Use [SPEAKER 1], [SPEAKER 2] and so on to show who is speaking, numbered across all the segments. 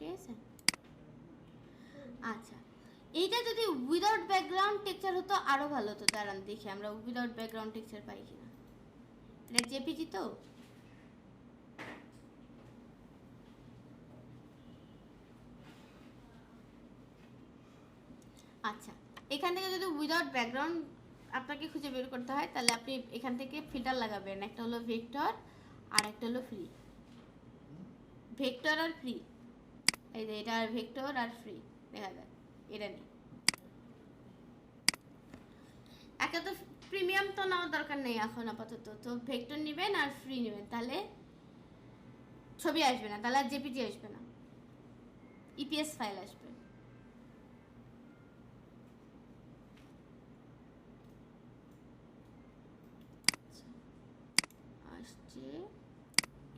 [SPEAKER 1] ঠিক আছে। আচ্ছা, এইটা যদি উইদাউট ব্যাকগ্রাউন্ড টেক্সচার হতো আরো ভালো হতো। দাঁড়ান দেখি আমরা উইদাউট ব্যাকগ্রাউন্ড টেক্সচার পাই কিনা। এটা জেপিজি তো, আচ্ছা এখান থেকে যদি উইদাউট ব্যাকগ্রাউন্ড আপনাকে খুঁজে বের করতে হয় তাহলে আপনি এখান থেকে ফিল্টার লাগাবেন। একটা হলো ভেক্টর আর একটা হলো ফ্রি। ভেক্টর আর ফ্রি, এই যে এটা ভেক্টর আর ফ্রি দেখা যায়, এটা নেই। একে তো প্রিমিয়াম তো নেওয়ার দরকার নেই এখন আপাতত, তো ভেক্টর নেবেন আর ফ্রি নেবেন, তাহলে ছবি আসবে না, তাহলে আর জেপিজি আসবে না, ইপিএস ফাইল আসবে। আসছে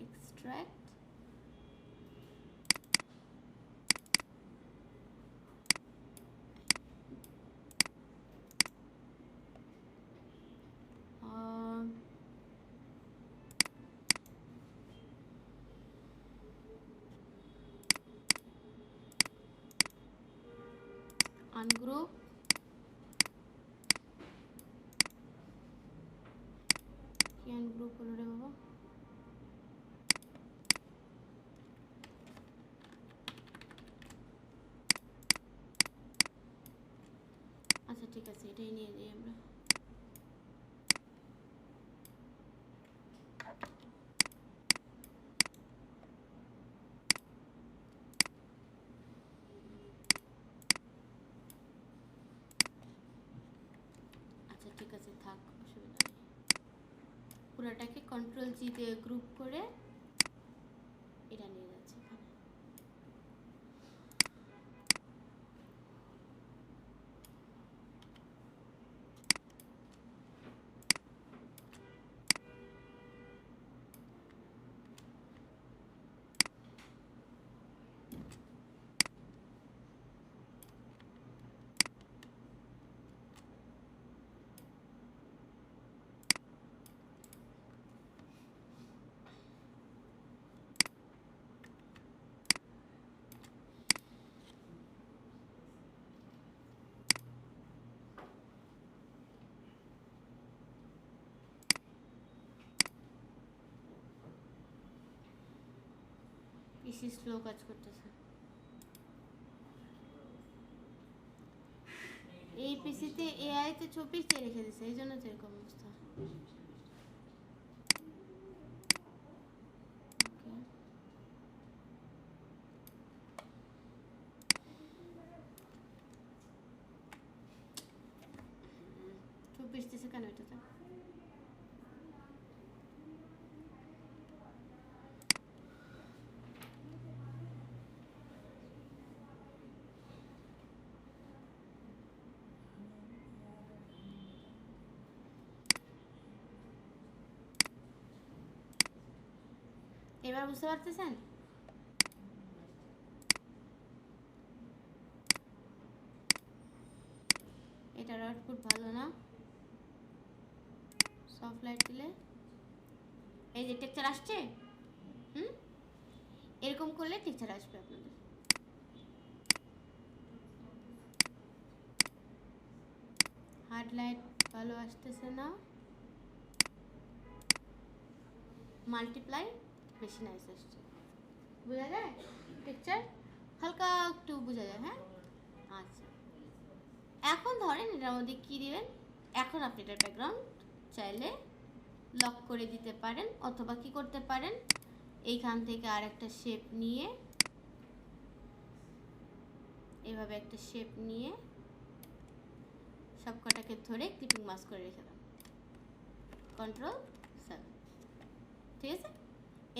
[SPEAKER 1] এক্সট্রাক্ট, আনগ্রুপ, কি আনগ্রুপ হলো রে বাবা, আচ্ছা ঠিক আছে এটাই নিয়ে যাই আমরা। আচ্ছা ঠিক আছে থাক, অসুবিধা নেই। পুরোটাকে কন্ট্রোল জি দিয়ে গ্রুপ করে এটা নিয়ে যাচ্ছে এখানে। পিসি স্লো কাজ করতেছে, এই পিসিতে এআই তে 24 রেখে দিছে, এই জন্য তো এরকম অবস্থা। চব্বিশ কেন এটাতে? এবার বুঝতে পারতেছেন? এটার আউটপুট ভালো না, সফট লাইট দিলে এই যে টেক্সচার আসছে, এরকম করলে টেক্সচার আসবে আপনাদের। হার্ড লাইট ভালো আসতেছে না, মাল্টিপ্লাই বেশি নাইস আসছে, বোঝা যায় টেক্সচার হালকা একটু বোঝা যায়। হ্যাঁ আচ্ছা, এখন ধরেন এটার মধ্যে কী দিবেন, এখন আপনি এটার ব্যাকগ্রাউন্ড চাইলে লক করে দিতে পারেন, অথবা কি করতে পারেন, এইখান থেকে আর একটা শেপ নিয়ে, এভাবে একটা শেপ নিয়ে সব কটাকে ধরে ক্লিপিং মাস্ক করে রেখে দাও, কন্ট্রোল 7, ঠিক আছে।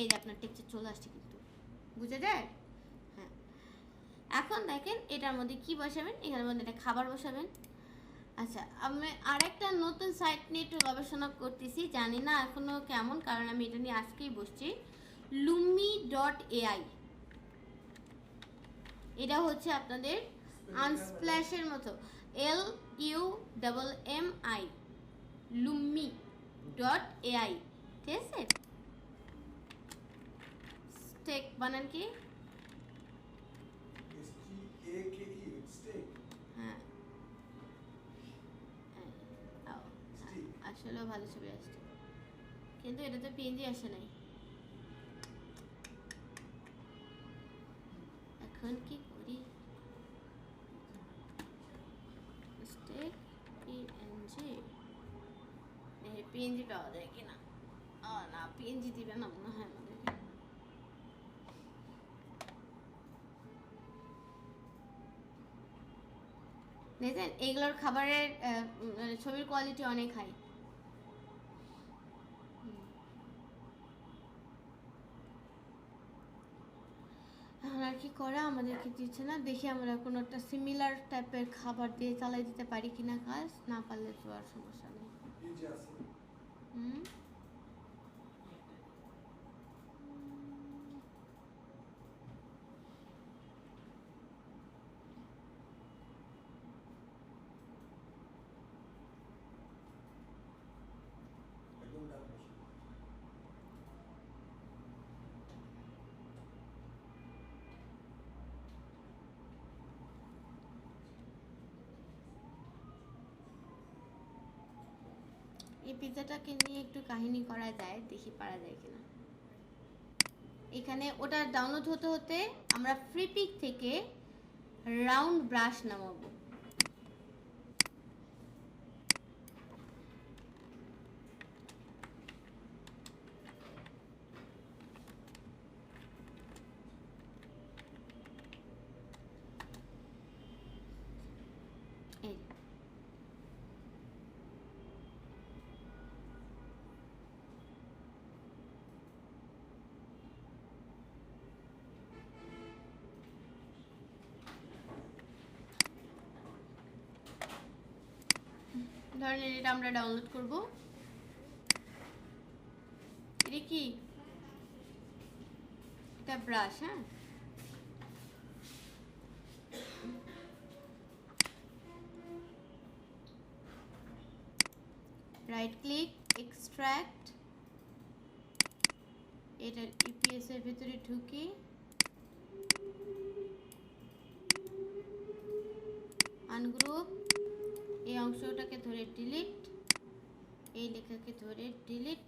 [SPEAKER 1] এই যে আপনার টেক্সচার চলে আসছে, কিন্তু বুঝা যায়? হ্যাঁ, এখন দেখেন এটার মধ্যে কি বসাবেন, এখানের মধ্যে একটা খাবার বসাবেন। আচ্ছা, আমি আরেকটা নতুন সাইট নিয়ে একটু গবেষণা করতেছি, জানি না এখনো কেমন, কারণ আমি এটা নিয়ে আজকেই বসছি। lumi.ai, এটা হচ্ছে আপনাদের আনস্প্ল্যাশের মতো, LUMMI, lumi.ai, ঠিক আছে। স্টেক বানান কি? এটাও ভালো ছবি আসছে, কিন্তু এটাতে পিএনজি আসে নাই। এখন কি করি? স্টেক পিএনজি, পিএনজি পাওয়া যায় কিনা। না, পিএনজি দিবে না মনে হয় আমাদেরকে। দেখেন এইগুলোর খাবারের ছবির কোয়ালিটি অনেক হাই। আর কি করা, আমাদেরকে দিচ্ছে না। দেখি আমরা কোনো একটা সিমিলার টাইপের খাবার দিয়ে চালাই দিতে পারি কিনা কাজ, না পারলে তো আর সমস্যা নেই। হুম, এই পিৎজাটাকে নিয়ে একটু কাহিনী করা যায়, দেখি পারা যায় কিনা। এখানে ওটা ডাউনলোড হতে হতে আমরা ফ্রি পিক থেকে রাউন্ড ব্রাশ নামাবো। এই ধরেন এটা আমরা ডাউনলোড করব। এটা কি? এটা ব্রাশ। হ্যাঁ, রাইট ক্লিক, এক্সট্রাক্ট, এটা ইপিএস এর ভিতরে ঢুকি, আনগ্রুপ, এই অংশটাকে ধরে ডিলিট, এই লেখাকে ধরে ডিলিট।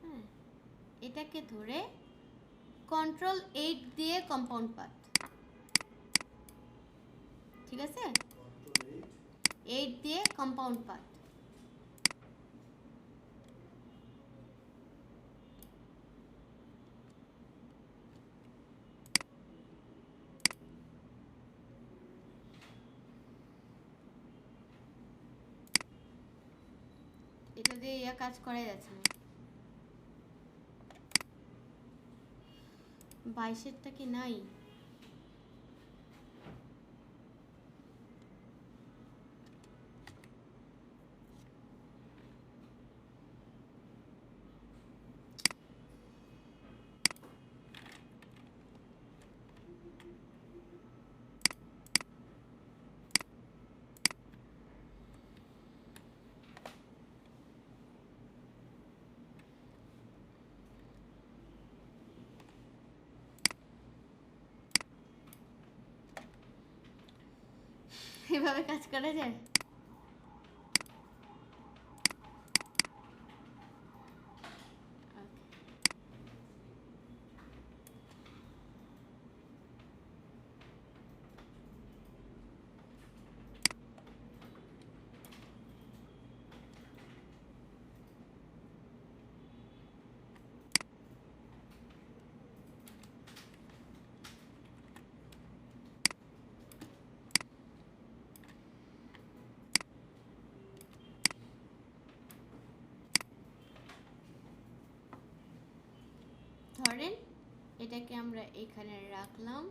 [SPEAKER 1] হ্যাঁ, এটাকে ধরে কন্ট্রোল 8 দিয়ে কম্পাউন্ড পাথ। ঠিক আছে, 8 দিয়ে কম্পাউন্ড পাথ। এটা দিয়ে কাজ করা যাচ্ছে না। 22-এরটা কি নাই? এভাবে কাজ করা যায়? ধরেন এটাকে আমরা এখানে রাখলাম,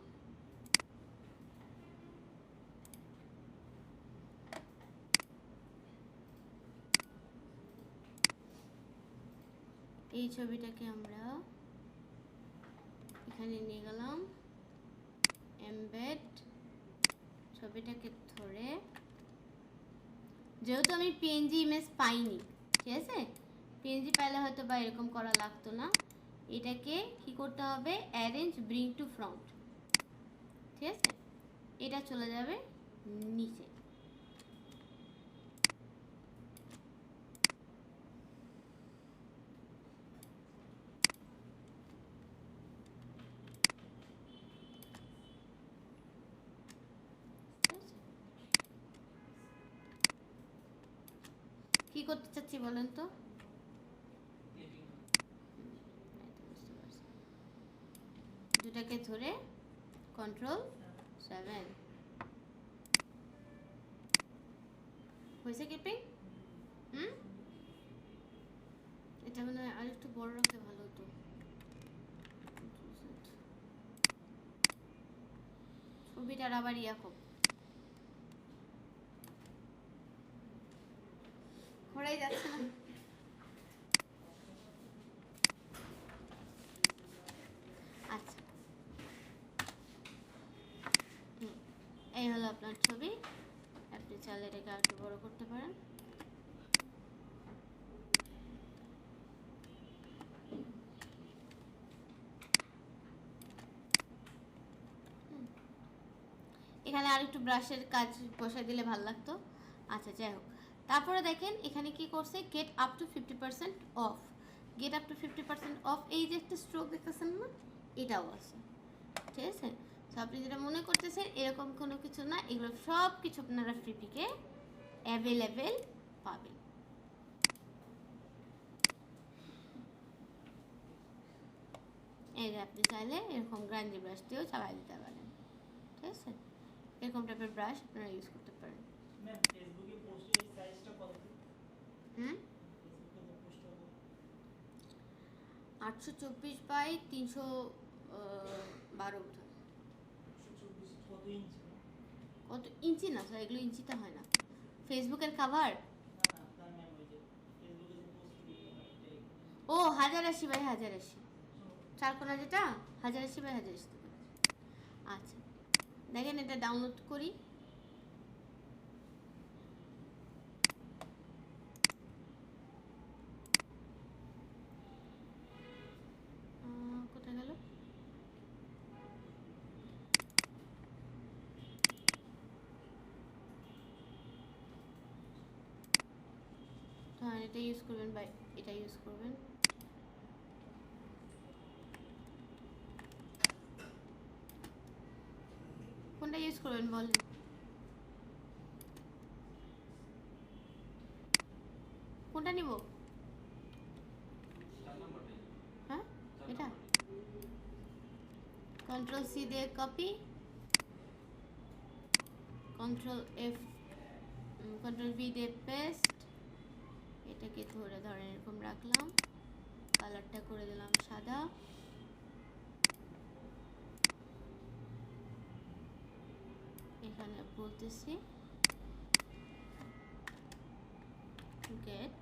[SPEAKER 1] এই ছবিটাকে আমরা এখানে নিয়ে গেলাম, এমবেড, ছবিটাকে ধরে, যেহেতু আমি পিএনজি ইমেজ পাইনি, ঠিক আছে, পিএনজি পাইলে হয়তো বা এরকম করা লাগতো না। এটাকে কি করতে হবে, অ্যারেঞ্জ ব্রিং টু ফ্রন্ট, ঠিক আছে, এটা চলে যাবে নিচে। করতে চাচ্ছি বলেন তো? দুটাকে ধরে Ctrl+7 হয়েছে ক্লিপিং। এটা মানে আর একটু বড় রাখলে ভালো হতো। ছবিটার আবার হোক, ঘোরাই যাচ্ছে না। আচ্ছা, এই হলো আপনার ছবি। আপনি চাইলে এটাকে আর একটু বড় করতে পারেন। এখানে আর একটু ব্রাশের কাজ বসাই দিলে ভালো লাগতো। আচ্ছা, যাই হোক। তারপরে দেখেন এখানে কি করছে, get up to 50% of. Get up to 50% of, এই যে একটা স্ট্রোক দেখতেছেন না, এটাও আছে। ঠিক আছে, তো আপনি যেটা মনে করতেছেন এরকম কোনো কিছু না, এগুলো সব কিছু আপনারা ফ্রি পিকে অ্যাভেলেবেল পাবেন। এই যে আপনি চাইলে এরকম গ্রাইন্ডিং ব্রাশ দিয়েও চালাই দিতে পারেন। ঠিক আছে, এরকম টাইপের ব্রাশ আপনারা ইউজ করতে পারেন।
[SPEAKER 2] ম্যাম ফেসবুকে পোস্টের সাইজটা কত?
[SPEAKER 1] 824 বাই 312 বোধ হয়।
[SPEAKER 2] 824 কত ইঞ্চি?
[SPEAKER 1] কত ইঞ্চি না স্যার, এগুলো ইঞ্চিতে হয় না। ফেসবুকের কাভার
[SPEAKER 2] না তার ম্যাম ওই যে ফেসবুকে যে পোস্ট করি এটাই।
[SPEAKER 1] ও 1080 বাই 1080, চারকোনা যেটা 1080 বাই 1080। আচ্ছা, দেখেন এটা ডাউনলোড করি। কোথায় গেল? হ্যাঁ, এটা ইউজ করবেন বা এটা ইউজ করবেন। কোনটা ইউজ করবেন বলেন? কোনটা নিব? হ্যাঁ, এটা Ctrl+C দিয়ে কপি, Ctrl+V দিয়ে পেস্ট। এটাকে ধরে ধরেন এরকম রাখলাম, কালারটা করে দিলাম সাদা। এখানে বলতেছি গেট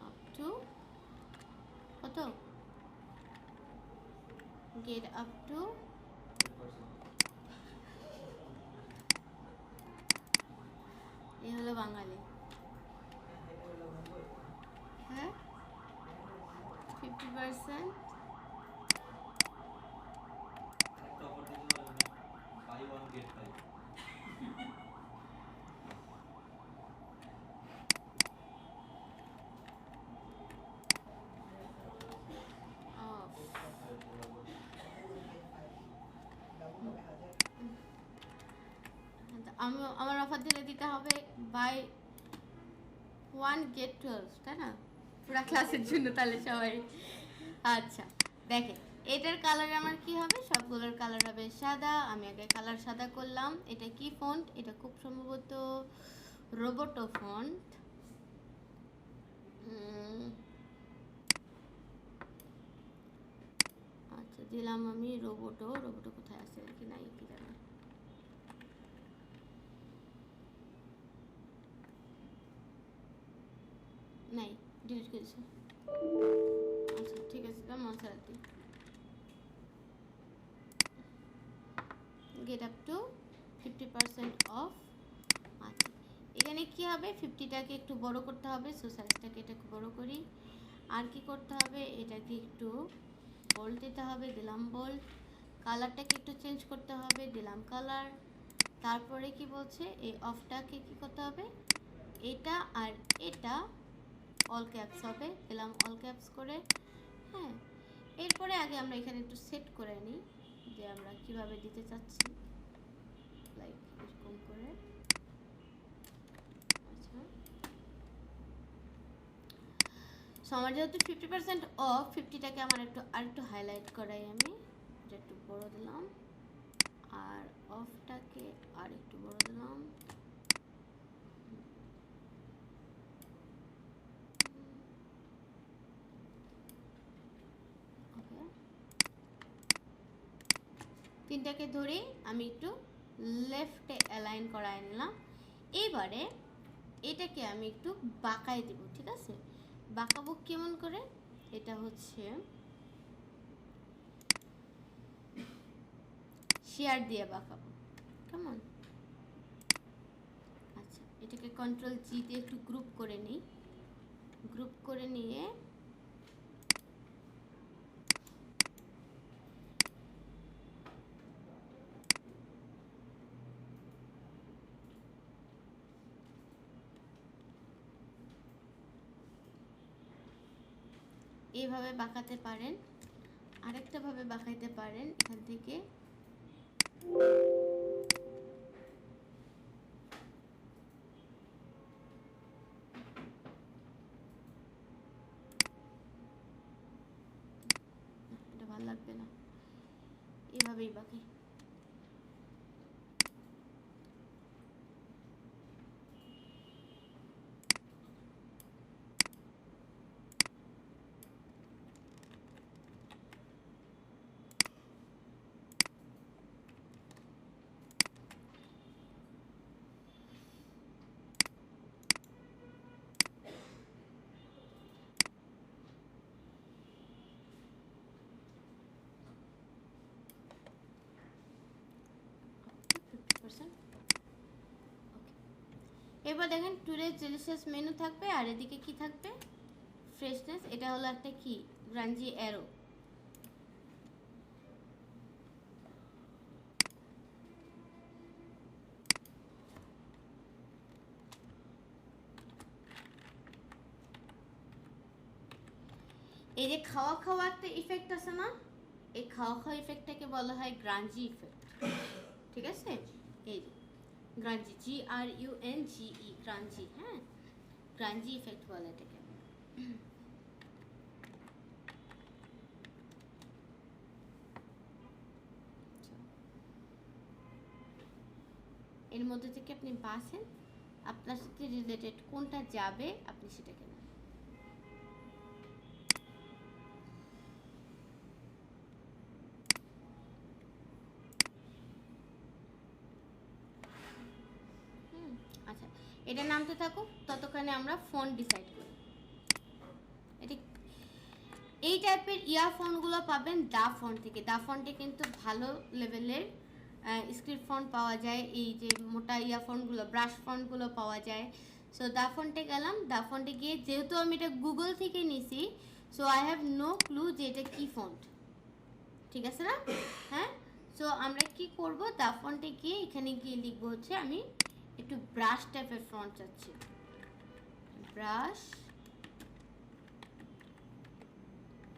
[SPEAKER 1] আপ টু কত, গেট আপ টু এই হলো বাঙালি। হ্যাঁ, 50%। আমার অফার দিলে দিতে হবে বাই 1 গেট 12, তাই না? পুরো ক্লাসের জন্য তাহলে সবাই। আচ্ছা, দেখেন এটার কালার আমার কি হবে, সবগুলোর কালার হবে সাদা। আমি আগে কালার সাদা করলাম। এটা কি ফন্ট? এটা খুব সম্ভবত রোবোটো ফন্ট। আচ্ছা, দিলাম আমি রোবোটো। রোবোটো কোথায় আছে কি নাই কি জানি। নাই, ডিলিট করেছি। আচ্ছা, ঠিক আছে, মশারাতি গেট আপ টু 50% অফ। আচ্ছা, এখানে কি হবে, 50টাকে একটু বড় করতে হবে। সো সাইজটাকে এটাকে বড় করি। আর কি করতে হবে, এটাকে একটু বোল্ড দিতে হবে, দিলাম বোল্ড। কালারটাকে একটু চেঞ্জ করতে হবে, দিলাম কালার। তারপরে কি বলছে, এই অফটাকে কি করতে হবে, এটা আর এটা অল ক্যাপস হবে, দিলাম অল ক্যাপস করে। হ্যাঁ, এরপরে আগে আমরা এখানে একটু সেট করে নিই। যে আমরা কিভাবে দিতে চাচ্ছি, লাইক এরকম করে। আচ্ছা, সো আমার যেহেতু 50% অফ, 50টাকে আমার আরেকটু হাইলাইট করাই, আমি এটা একটু বড় দিলাম, আর অফটাকে আর একটু বড় দিলাম। ওকে, তিনটাকে ধরে আমি একটু লেফটে অ্যালাইন করায় নিলাম। এবারে এটাকে আমি একটু বাঁকাই দেব, ঠিক আছে? বাঁকাবো কেমন করে? এটা হচ্ছে শেয়ার দিয়ে বাঁকাবো, কেমন? আচ্ছা, এটাকে কন্ট্রোল জি দিয়ে একটু গ্রুপ করে নিই। গ্রুপ করে নিয়ে এইভাবে বাঁকাতে পারেন, আরেকটা ভাবে বাঁকাইতে পারেন। এখান থেকে এটা ভালো লাগবে না, এভাবেই বাঁকাই। এবার দেখেন টুডে ডেলিশিয়াস মেনু থাকবে, আর এদিকে কি থাকবে? ফ্রেশনেস। এটা হলো একটা কি, গ্রাঞ্জি অ্যারো। এই যে খাওয়া খাওয়া একটা ইফেক্ট আছে না, এই খাওয়া খাওয়া ইফেক্টটাকে বলা হয় গ্রাঞ্জি ইফেক্ট, ঠিক আছে? এই যে গ্রাঞ্জি, GRUNGE, গ্রাঞ্জি, হ্যাঁ, গ্রাঞ্জি ইফেক্ট বলে এটাকে। এর মধ্যে থেকে আপনি বাছেন আপনার সাথে রিলেটেড কোনটা যাবে, আপনি সেটাকে নেন। আচ্ছা, এটা নামতে থাকুক, ততক্ষণে আমরা ফোন ডিসাইড করি। এটা এই টাইপের ইয়ারফোনগুলো পাবেন দা ফোন থেকে। দা ফোনটে কিন্তু ভালো লেভেলের স্ক্রিপ্ট ফোন পাওয়া যায়, এই যে মোটা ইয়ারফোনগুলো, ব্রাশ ফোনগুলো পাওয়া যায়। সো দা ফোনটে গেলাম, দা ফোনটে গিয়ে, যেহেতু আমি এটা গুগল থেকে নিছি, so I have no clue যে এটা কী ফন্ট, ঠিক আছে না? হ্যাঁ, সো আমরা কি করব, দা ফন্টে গিয়ে এখানে গিয়ে লিখবো হচ্ছে আমি একটু ব্রাশ টাইপের ফন্ট চাচ্ছি, ব্রাশ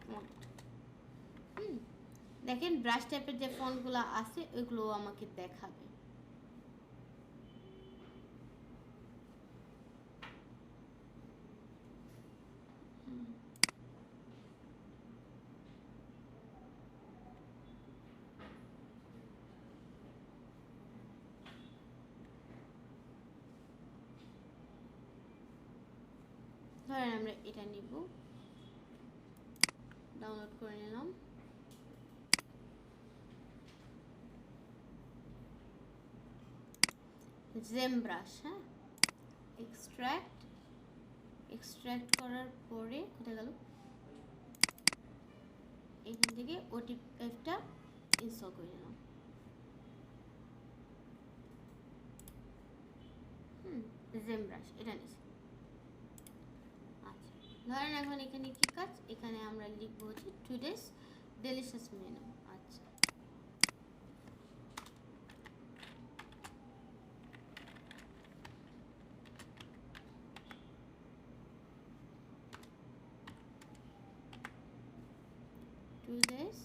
[SPEAKER 1] ফন্ট। দেখেন ব্রাশ টাইপের যে ফন্টগুলো আছে ওইগুলো আমাকে দেখাবে। ধরেন আমরা এটা নিব, ডাউনলোড করে নিলাম। জেম ব্রাশ, হ্যাঁ, এক্সট্রাক্ট করার পরে কোথায় গেল, এখান থেকে ওটিএফটা ইনস্টল করে নিলাম। জেম ব্রাশ এটা নিচ্ছি। আচ্ছা, ধরেন এখন এখানে কি কাজ, এখানে আমরা লিখবো হচ্ছে টুডেস ডেলিশিয়াস মেনু। আচ্ছা, টুডেস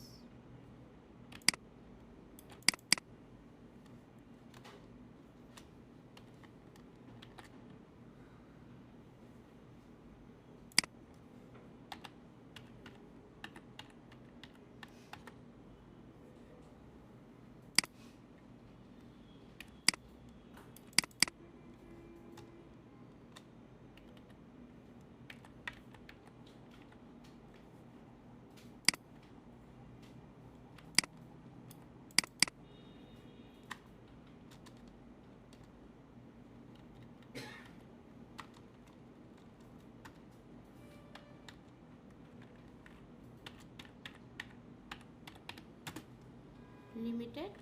[SPEAKER 1] লিমিটেড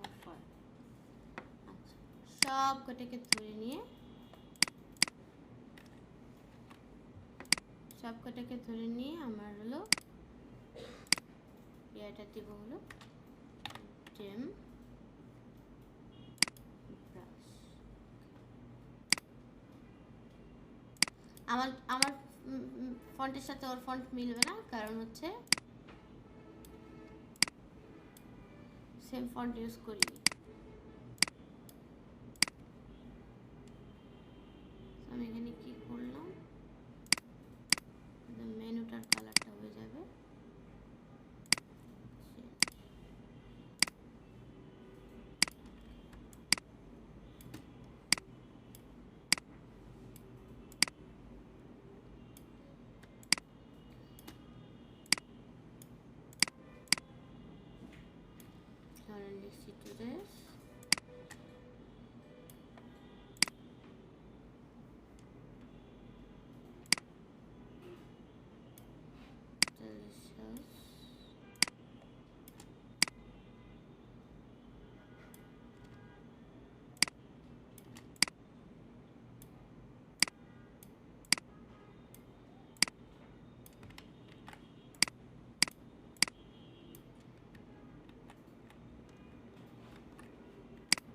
[SPEAKER 1] অফার। আচ্ছা, সব কটাকে ধরে নিয়ে আমার হলো এটা দিব হলো জেম ব্রাশ। আমার ফন্টের সাথে ওর ফন্ট মিলবে না, কারণ হচ্ছে সেম ফন্ট ইউজ করিনি। আমি এখানে কি করলাম, মেনুটার কালারটা হয়ে যাবে ধরেন লিখছি টুডেস delicious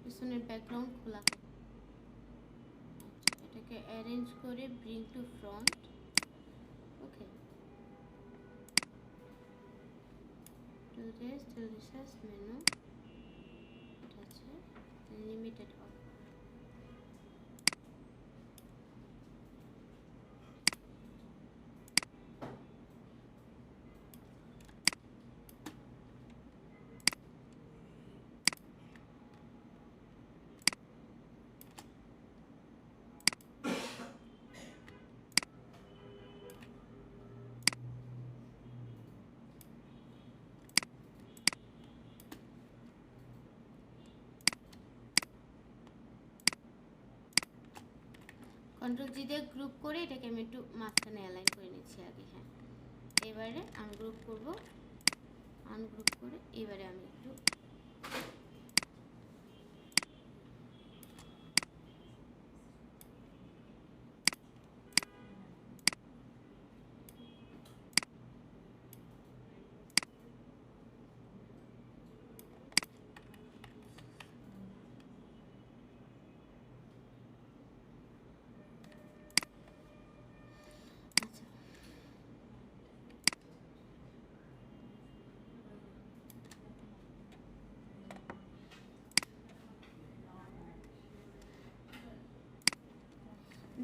[SPEAKER 1] পিছনের ব্যাকগ্রাউন্ড খোলা। আচ্ছা, এটাকে অ্যারেঞ্জ করে bring to front. Okay, today's delicious menu, এটা আছে লিমিটেড অফার। কন্ট্রোল জি দিয়ে গ্রুপ করে এটাকে আমি একটু মাঝখানে অ্যালাইন করে নিচ্ছি আগে। হ্যাঁ, এবারে আনগ্রুপ করব, আনগ্রুপ করে এবারে আমি একটু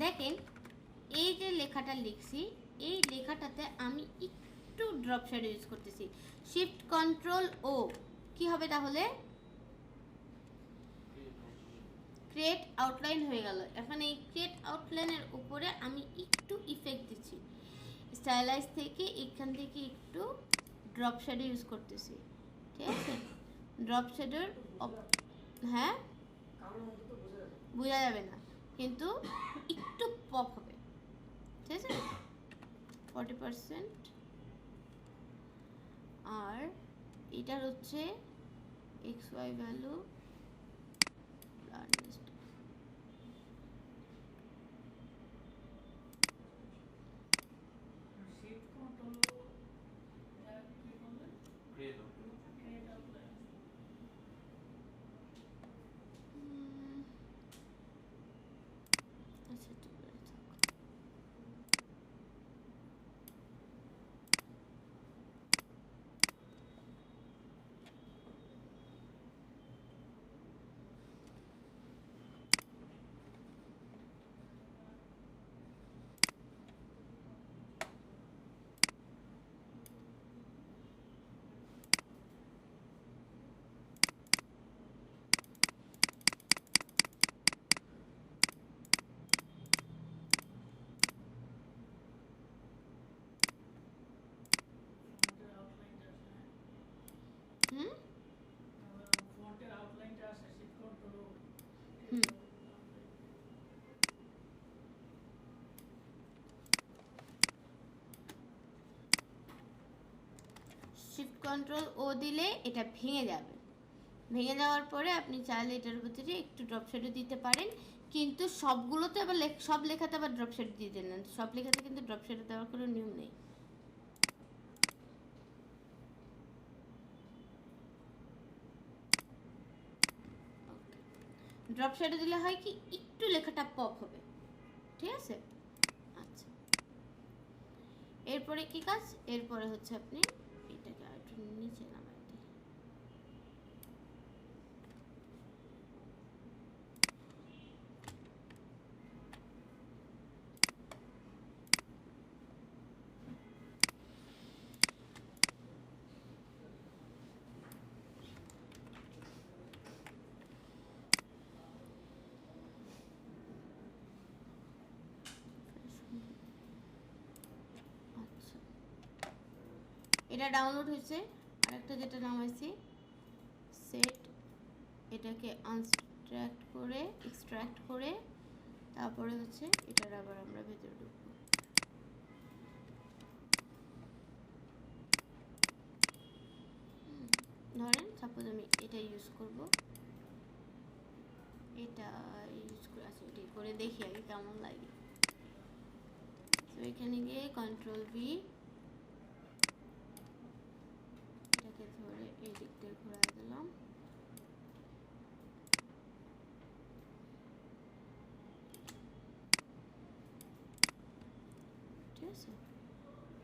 [SPEAKER 1] দেখেন এই যে লেখাটা লিখছি, এই লেখাটাতে আমি একটু ড্রপ শ্যাডো ইউজ করতেছি। শিফট কন্ট্রোল ও কি হবে তাহলে? ক্রিয়েট আউটলাইন হয়ে গেল। এখন এই ক্রিয়েট আউটলাইনের উপরে আমি একটু ইফেক্ট দিচ্ছি, স্টাইলাইজ থেকে এখান থেকে একটু ড্রপ শ্যাডো ইউজ করতেছি। ঠিক আছে, ড্রপ শ্যাডোর হ্যাঁ বোঝা যাবে না, কিন্তু একটু পপ হবে। ঠিক আছে, 40%। আর এটার হচ্ছে XY ভ্যালু শিফট কন্ট্রোল ও দিলে এটা ভেঙে যাবে। ভেঙে যাওয়ার পরে আপনি চাইলে এটার ভিতরে একটু ড্রপ শেডও দিতে পারেন, কিন্তু সবগুলোতে আবার সব লেখাতে আবার ড্রপ শেড দিয়ে দেন না। সব লেখাতে কিন্তু ড্রপ শেড দেওয়ার কোনো নিয়ম নেই। ড্রপ শেডে দিলে হয় কি একটু লেখাটা পপ হবে, ঠিক আছে? আচ্ছা, এরপরে কি কাজ? এরপরে হচ্ছে আপনি এটাকে আরেকটু নিচে নামাই দিই। এটা ডাউনলোড হয়েছে। আরেকটা যেটা নামাইছি সেট, এটাকে এক্সট্রাক্ট করে তারপরে হচ্ছে এটার আবার আমরা ভেতরে ঢুকবো। ধরেন সাপোজ আমি এটা ইউজ করব, এটা ইউজ করে আচ্ছা এটাই করে দেখি আগে কেমন লাগে। তো এখানে গিয়ে কন্ট্রোল ভি, এটাকে ধরে এই দিক দিয়ে ঘোরায় দিলাম। ঠিক আছে,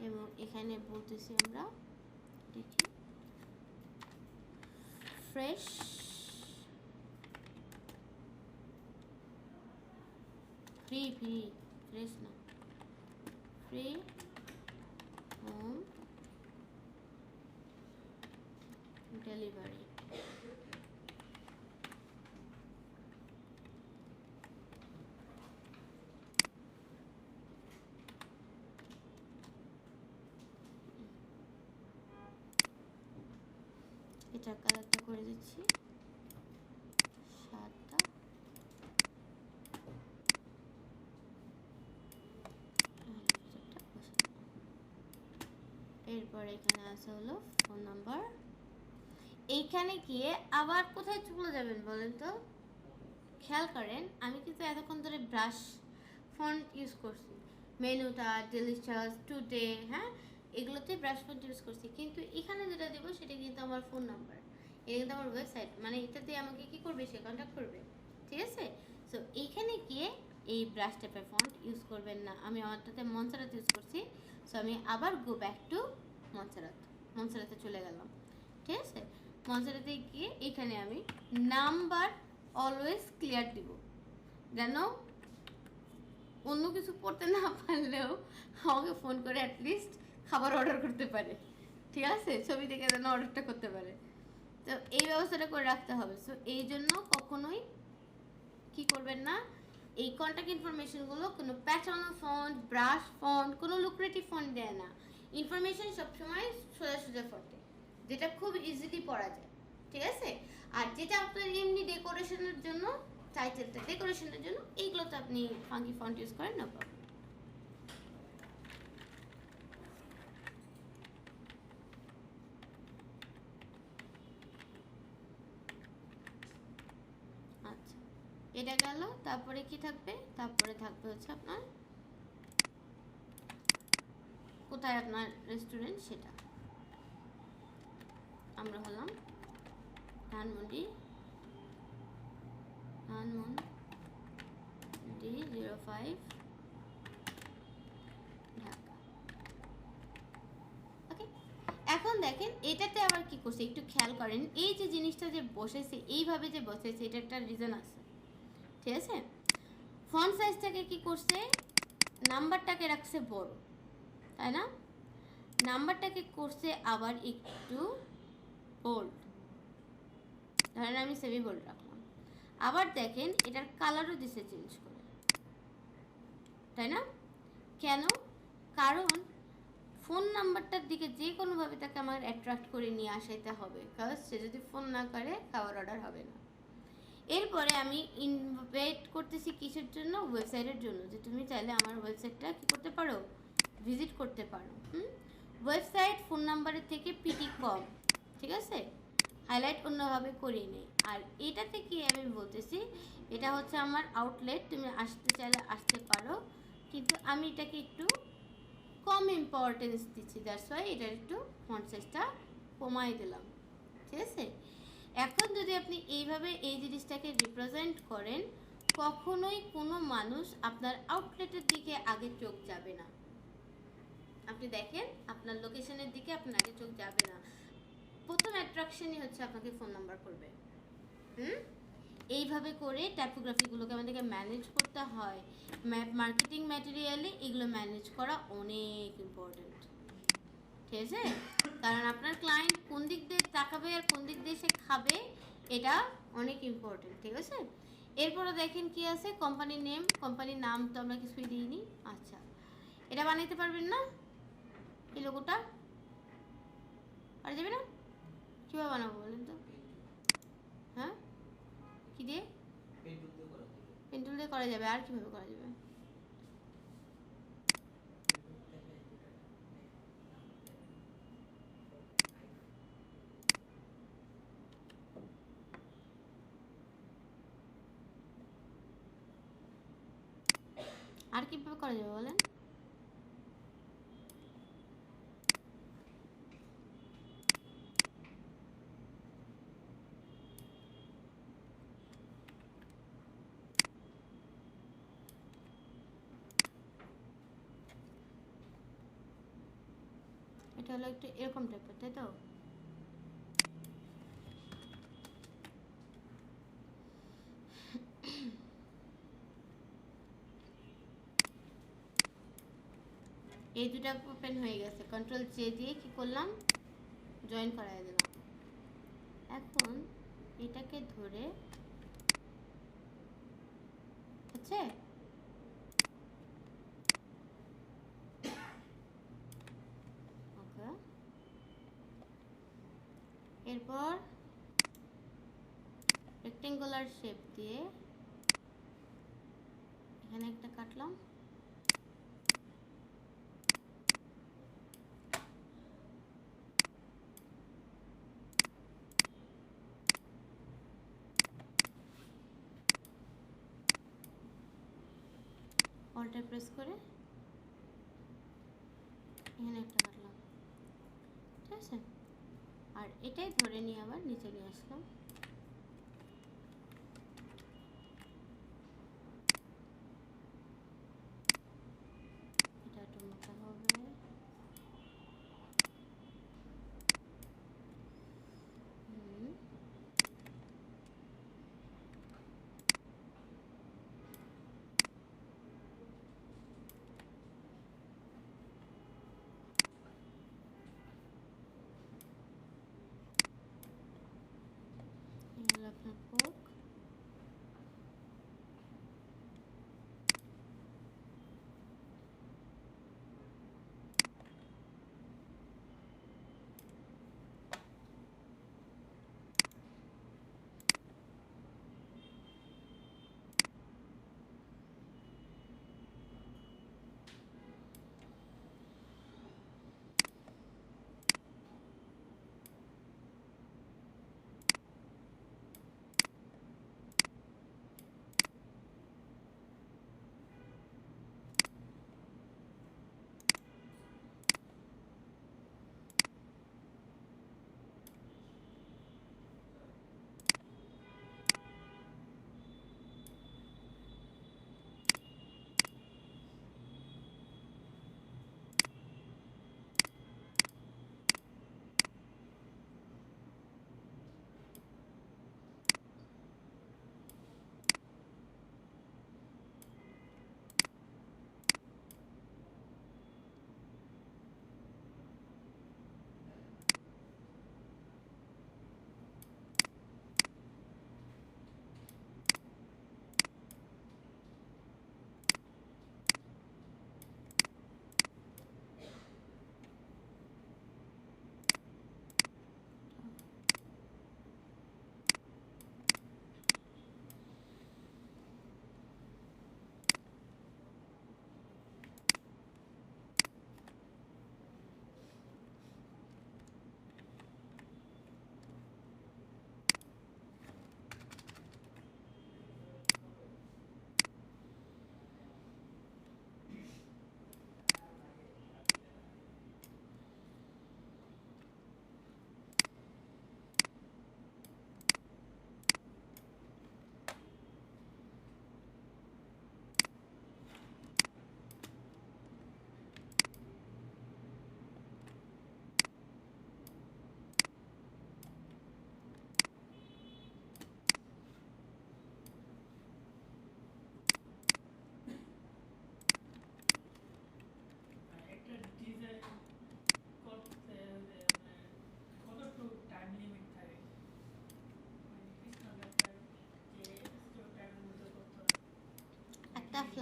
[SPEAKER 1] এবং এখানে বলতেছি আমরা দেখি ফ্রেশ ফ্রেশ না ফ্রি হোম ডেলিভারি। এটা কালারটা করে দিচ্ছি সাদা। এরপর এখানে আছে হলো ফোন নাম্বার। এইখানে গিয়ে আবার কোথায় চলে যাবেন বলেন তো? খেয়াল করেন আমি কিন্তু এতক্ষণ ধরে ব্রাশ ফন্ট ইউজ করছি, মেনুটা, ডেলিশাস, টুডে, হ্যাঁ এগুলোতে ব্রাশ ফন্ট ইউজ করছি, কিন্তু এখানে যেটা দেবো সেটা কিন্তু আমার ফোন নাম্বার, এটা কিন্তু আমার ওয়েবসাইট, মানে এটাতে আমাকে কি করবে, সে কন্ট্যাক্ট করবে। ঠিক আছে, সো এইখানে গিয়ে এই ব্রাশ টাইপের ফন্ট ইউজ করবেন না। আমি আমারটাতে মনসারাত ইউজ করছি, সো আমি আবার গো ব্যাক টু মনসারাতে চলে গেলাম। ঠিক আছে, মনসারাতে গিয়ে এখানে আমি নাম্বার অলওয়েজ ক্লিয়ার দিব, যেন অন্য কিছু পড়তে না পারলেও আমাকে ফোন করে অ্যাটলিস্ট খাবার অর্ডার করতে পারে। ঠিক আছে, ছবি দেখে যেন অর্ডারটা করতে পারে। তো এই ব্যবস্থাটা করে রাখতে হবে। সো এই জন্য কখনোই কি করবেন না, এই কন্ট্যাক্ট ইনফরমেশনগুলো কোনো প্যাটার্ন ফন্ট, ব্রাশ ফন্ট, কোনো লুক্রেটিভ ফন্ট দেয় না। ইনফরমেশন সবসময় সোজা সোজা ফন্টে, যেটা খুব ইজিলি পড়া যায়। ঠিক আছে, আর যেটা আপনার এমনি ডেকোরেশনের জন্য, টাইটেলটা ডেকোরেশনের জন্য, এইগুলোতে আপনি ফাঙ্কি ফন্ট ইউজ করেন, না প্রবলেম। আচ্ছা, এটা গেল। তারপরে কি থাকবে? তারপরে থাকবে হচ্ছে আপনার কোথায় আপনার রেস্টুরেন্ট, সেটা আমরা হলাম ধানমন্ডি 05 ঢাকা। ওকে, এখন দেখেন এটাতে আবার কি করছে একটু খেয়াল করেন। এই যে জিনিসটা যে বসেছে, এইভাবে যে বসেছে, এটা একটা রিজন আছে। ঠিক আছে, ফন্ট সাইজটাকে কি করছে, নাম্বারটাকে রাখছে বড়, তাই না? নাম্বারটাকে করছে আবার একটু বোল্ড, ধরেন আমি সেমি বোল্ড রাখলাম। আবার দেখেন এটার কালারও দিছে চেঞ্জ করে, তাই না? কেন? কারণ ফোন নাম্বারটার দিকে যে কোনোভাবে তাকে আমার অ্যাট্রাক্ট করে নিয়ে আসাইতে হবে, কারণ সে যদি ফোন না করে খাবার অর্ডার হবে না। এরপরে আমি ইনভাইট করতেছি কিসের জন্য? ওয়েবসাইটের জন্য, যে তুমি চাইলে আমার ওয়েবসাইটটা কি করতে পারো, ভিজিট করতে পারো। ওয়েবসাইট ফোন নাম্বারের থেকে পিটি কম, ঠিক আছে, হাইলাইট অন্যভাবে করিয়ে নেই। আর এটাতে কি আমি বলতেছি, এটা হচ্ছে আমার আউটলেট, তুমি আসতে চাইলে আসতে পারো, কিন্তু আমি এটাকে একটু কম ইম্পর্টেন্স দিচ্ছি, দ্যাটস ওয়াই এটার একটু ফন্ট সাইজটা কমাই দিলাম, ঠিক আছে। এখন যদি আপনি এইভাবে এই জিনিসটাকে রিপ্রেজেন্ট করেন, কখনোই কোনো মানুষ আপনার আউটলেটের দিকে আগে চোখ যাবে না। আপনি দেখেন আপনার লোকেশনের দিকে আপনার আগে চোখ যাবে না, প্রথম অ্যাট্রাকশনই হচ্ছে আপনাকে ফোন নাম্বার করবে। এইভাবে করে টাইপোগ্রাফিগুলোকে আমাদেরকে ম্যানেজ করতে হয়। মার্কেটিং ম্যাটেরিয়ালে এগুলো ম্যানেজ করা অনেক ইম্পর্ট্যান্ট, ঠিক আছে। কারণ আপনার ক্লায়েন্ট কোন দিক দিয়ে তাকাবে আর কোন দিক দিয়ে সে খাবে, এটা অনেক ইম্পর্ট্যান্ট, ঠিক আছে। এরপরে দেখেন কি আছে, কোম্পানির নেম, কোম্পানির নাম তো আমরা কিছুই দিইনি। আচ্ছা, এটা বানাইতে পারবেন না, এই লোগোটা পারা যাবে না, কীভাবে বানাবো বলেন তো? হ্যাঁ, কী দিয়ে? পেন্টুল দিয়ে করা যাবে, আর কীভাবে করা যাবে? আর কীভাবে করা যাবে বলেন? এটা হলো একটু এরকম টাইপের, তাই তো? এই দুটা ওপেন হয়ে গেছে, কন্ট্রোল জে দিয়ে কি করলাম, জয়েন করাই দিলাম। এখন এটাকে ধরে হচ্ছে ওকে, এরপর রেক্টেঙ্গুলার শেপ দিয়ে এখানে একটা কাটলাম, অল্টে প্রেস করে এখানে একটা কাটলাম, ঠিক আছে। আর এটাই ধরে নিয়ে আবার নিচে নিয়ে আসলাম, এটা একটু মোটা হবে।